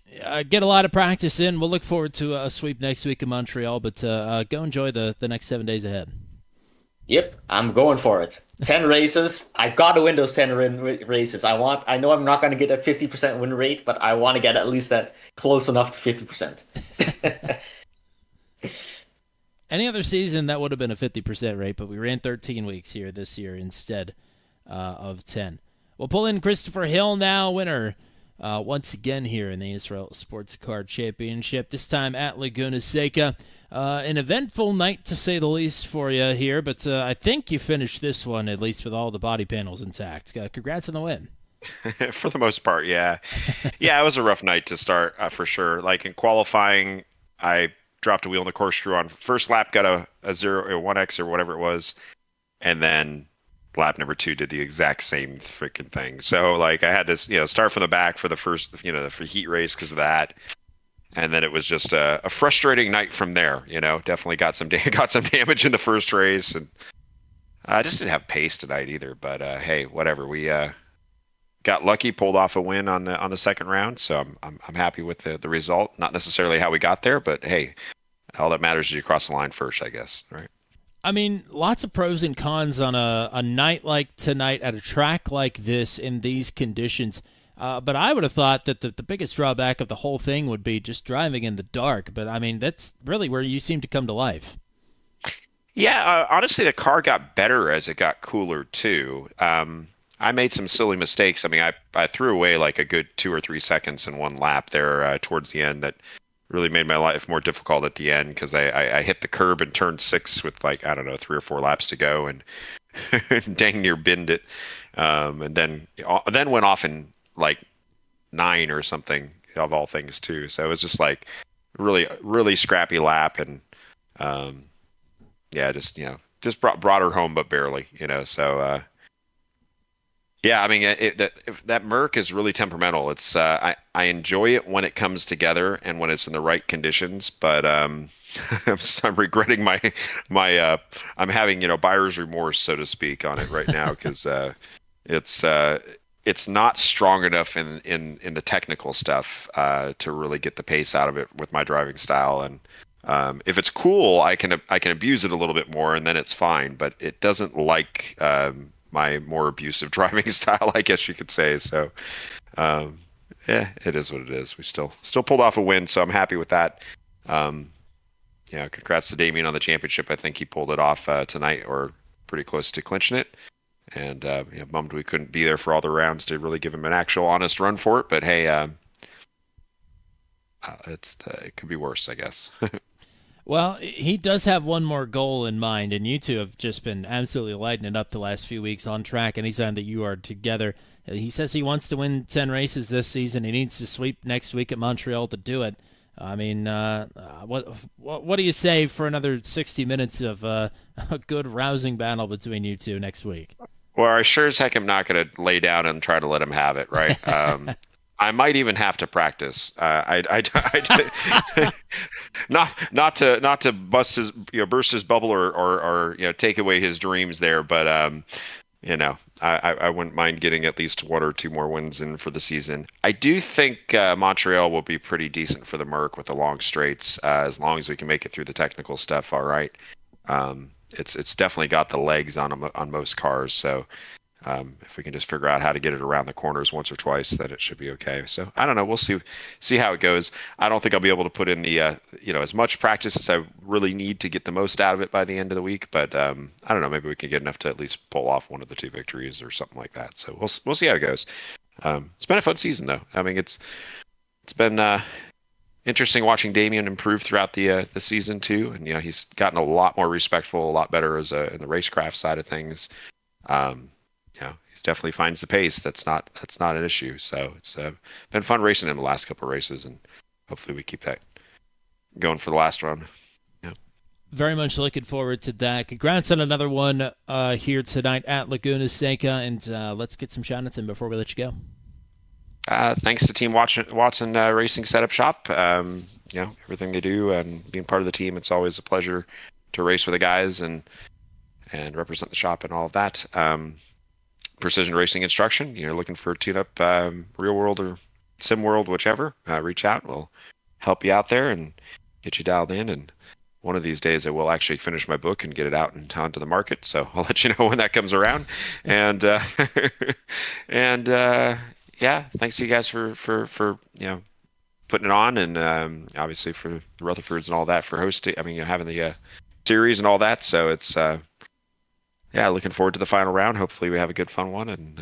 Get a lot of practice in. We'll look forward to a sweep next week in Montreal, but go enjoy the next 7 days ahead. Yep, I'm going for it. 10 races. I got to win those 10 races. I know I'm not going to get a 50% win rate, but I want to get at least that close enough to 50%. Any other season, that would have been a 50% rate, but we ran 13 weeks here this year instead of 10. We'll pull in Christopher Hill now, winner once again here in the ASRL Sports Car Championship, this time at Laguna Seca. An eventful night, to say the least, for you here, but I think you finished this one, at least with all the body panels intact. Congrats on the win. For the most part, yeah. Yeah, it was a rough night to start, for sure. Like in qualifying, I dropped a wheel in the corkscrew on first lap, got a 1X or whatever it was, and then lap number 2 did the exact same freaking thing. So like I had to start from the back for the first for heat race because of that, and then it was just a frustrating night from there. Definitely got some damage in the first race, and I just didn't have pace tonight either. But hey, whatever. We got lucky, pulled off a win on the second round, so I'm happy with the result. Not necessarily how we got there, but hey, all that matters is you cross the line first, I guess, right? I mean, lots of pros and cons on a night like tonight at a track like this in these conditions. But I would have thought that the biggest drawback of the whole thing would be just driving in the dark. But, I mean, that's really where you seem to come to life. Yeah, honestly, the car got better as it got cooler, too. I made some silly mistakes. I mean, I threw away like a good 2 or 3 seconds in one lap there towards the end that really made my life more difficult at the end because I hit the curb in turn 6 with like, I don't know, 3 or 4 laps to go and dang near binned it. And then went off in like 9 or something of all things too. So it was just like really, really scrappy lap and yeah, just brought her home, but barely, so yeah, I mean, that Merc is really temperamental. It's I enjoy it when it comes together and when it's in the right conditions, but I'm regretting my I'm having buyer's remorse, so to speak, on it right now because it's not strong enough in the technical stuff to really get the pace out of it with my driving style. And if it's cool, I can abuse it a little bit more, and then it's fine. But it doesn't like my more abusive driving style, I guess you could say. So, yeah, it is what it is. We still pulled off a win, so I'm happy with that. Congrats to Damien on the championship. I think he pulled it off tonight, or pretty close to clinching it. And bummed we couldn't be there for all the rounds to really give him an actual honest run for it. But hey, it could be worse, I guess. Well, he does have one more goal in mind, and you two have just been absolutely lighting it up the last few weeks on track anytime that you are together. He says he wants to win 10 races this season. He needs to sweep next week at Montreal to do it. I mean, what do you say for another 60 minutes of a good, rousing battle between you two next week? Well, I sure as heck am not going to lay down and try to let him have it, right? I might even have to practice. Not to bust his, burst his bubble or take away his dreams there, but I wouldn't mind getting at least 1 or 2 more wins in for the season. I do think Montreal will be pretty decent for the Merc with the long straights, as long as we can make it through the technical stuff. All right, it's definitely got the legs on most cars, so. If we can just figure out how to get it around the corners once or twice, then it should be okay. So I don't know. We'll see how it goes. I don't think I'll be able to put in the as much practice as I really need to get the most out of it by the end of the week. But I don't know. Maybe we can get enough to at least pull off 1 of the 2 victories or something like that. So we'll see how it goes. It's been a fun season though. I mean, it's been interesting watching Damien improve throughout the season too, and he's gotten a lot more respectful, a lot better as in the racecraft side of things. He definitely finds the pace. That's not an issue. So it's been fun racing him the last couple of races, and hopefully we keep that going for the last run. Yeah. Very much looking forward to that. Congrats on another one here tonight at Laguna Seca, and let's get some shout-outs in before we let you go. Thanks to Team Watson Racing Setup Shop. Everything they do and being part of the team, it's always a pleasure to race with the guys and represent the shop and all of that. Precision Racing Instruction. You're looking for a tune-up, real world or sim world, whichever. Reach out. We'll help you out there and get you dialed in. And one of these days, I will actually finish my book and get it out and onto the market. So I'll let you know when that comes around. And yeah, thanks to you guys for putting it on, and obviously for the Rutherfords and all that for hosting. I mean, having the series and all that. So it's. Yeah, looking forward to the final round. Hopefully we have a good, fun one, and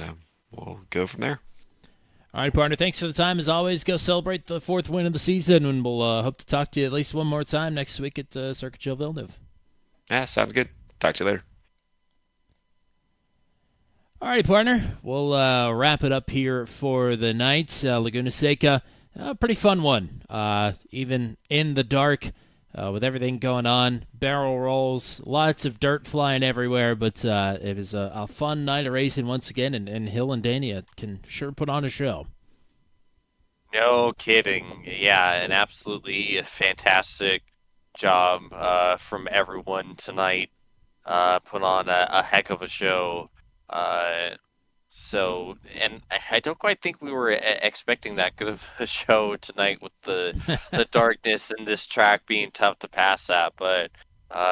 we'll go from there. All right, partner, thanks for the time. As always, go celebrate the 4th win of the season, and we'll hope to talk to you at least one more time next week at Circuit Gilles Villeneuve. Yeah, sounds good. Talk to you later. All right, partner, we'll wrap it up here for the night. Laguna Seca, a pretty fun one, even in the dark. With everything going on, barrel rolls, lots of dirt flying everywhere, but it was a fun night of racing once again, and Hill and Dania can sure put on a show. No kidding. Yeah, an absolutely fantastic job from everyone tonight. put on a heck of a show. So, and I don't quite think we were expecting that good of a show tonight with the darkness and this track being tough to pass at, but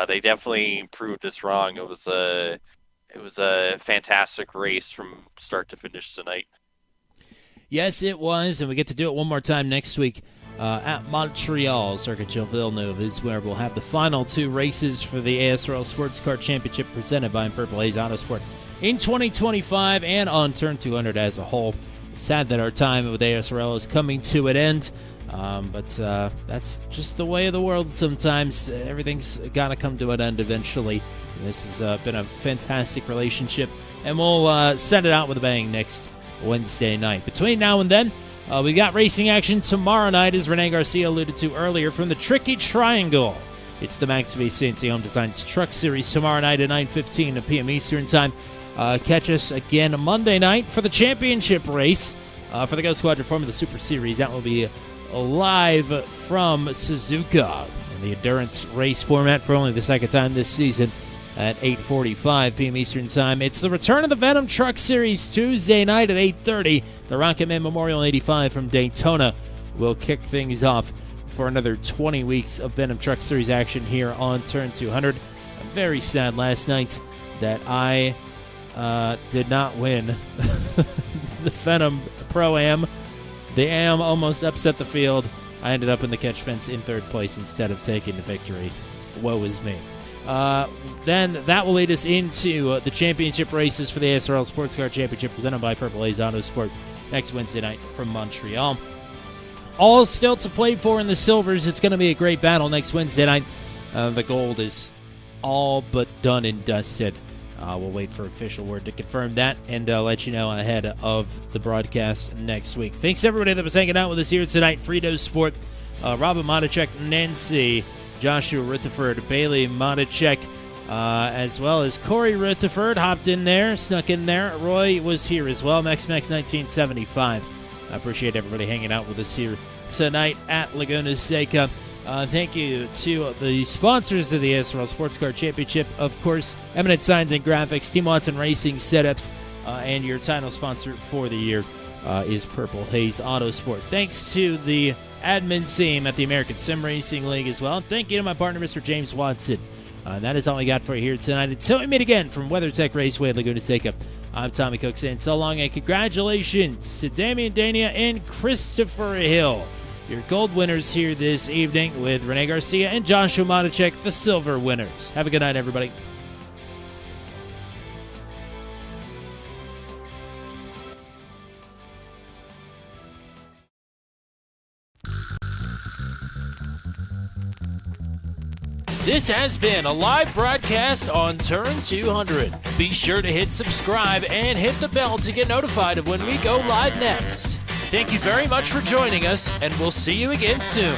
they definitely proved us wrong. It was a fantastic race from start to finish tonight. Yes, it was, and we get to do it one more time next week at Montreal. Circuit Gilles Villeneuve is where we'll have the final 2 races for the ASRL Sports Car Championship presented by Purple Haze Autosport in 2025 and on Turn 200 as a whole. It's sad that our time with ASRL is coming to an end, but that's just the way of the world sometimes. Everything's got to come to an end eventually. This has been a fantastic relationship, and we'll send it out with a bang next Wednesday night. Between now and then, we got racing action tomorrow night, as Rene Garcia alluded to earlier, from the Tricky Triangle. It's the Max V. CNC Home Designs Truck Series tomorrow night at 9:15 p.m. Eastern Time. Catch us again Monday night for the championship race for the Ghost Squadron Formula Super Series. That will be live from Suzuka in the endurance race format for only the second time this season at 8:45 p.m. Eastern Time. It's the return of the Venom Truck Series Tuesday night at 8:30. The Rocketman Memorial 85 from Daytona will kick things off for another 20 weeks of Venom Truck Series action here on Turn 200. I'm very sad last night that I did not win the Venom Pro-Am. The Am almost upset the field. I ended up in the catch fence in 3rd place instead of taking the victory. Woe is me. Then that will lead us into the championship races for the ASRL Sports Car Championship presented by Purple Haze Autosport next Wednesday night from Montreal. All still to play for in the silvers. It's going to be a great battle next Wednesday night. The gold is all but done and dusted. We'll wait for official word to confirm that and let you know ahead of the broadcast next week. Thanks everybody that was hanging out with us here tonight. Frito Sport, Robin Matichek, Nancy, Joshua Rutherford, Bailey Matichek, as well as Corey Rutherford hopped in there, snuck in there. Roy was here as well, Max 1975. I appreciate everybody hanging out with us here tonight at Laguna Seca. Thank you to the sponsors of the ASRL Sports Car Championship, of course, Eminent Signs and Graphics, Team Watson Racing Setups, and your title sponsor for the year is Purple Haze Autosport. Thanks to the admin team at the American Sim Racing League as well. And thank you to my partner, Mr. James Watson. That is all we got for you here tonight. Until we meet again from WeatherTech Raceway at Laguna Seca, I'm Tommy Cook saying so long and congratulations to Damian Dania and Christopher Hill, your gold winners here this evening, with Rene Garcia and Joshua Matichek, the silver winners. Have a good night, everybody. This has been a live broadcast on Turn 200. Be sure to hit subscribe and hit the bell to get notified of when we go live next. Thank you very much for joining us, and we'll see you again soon.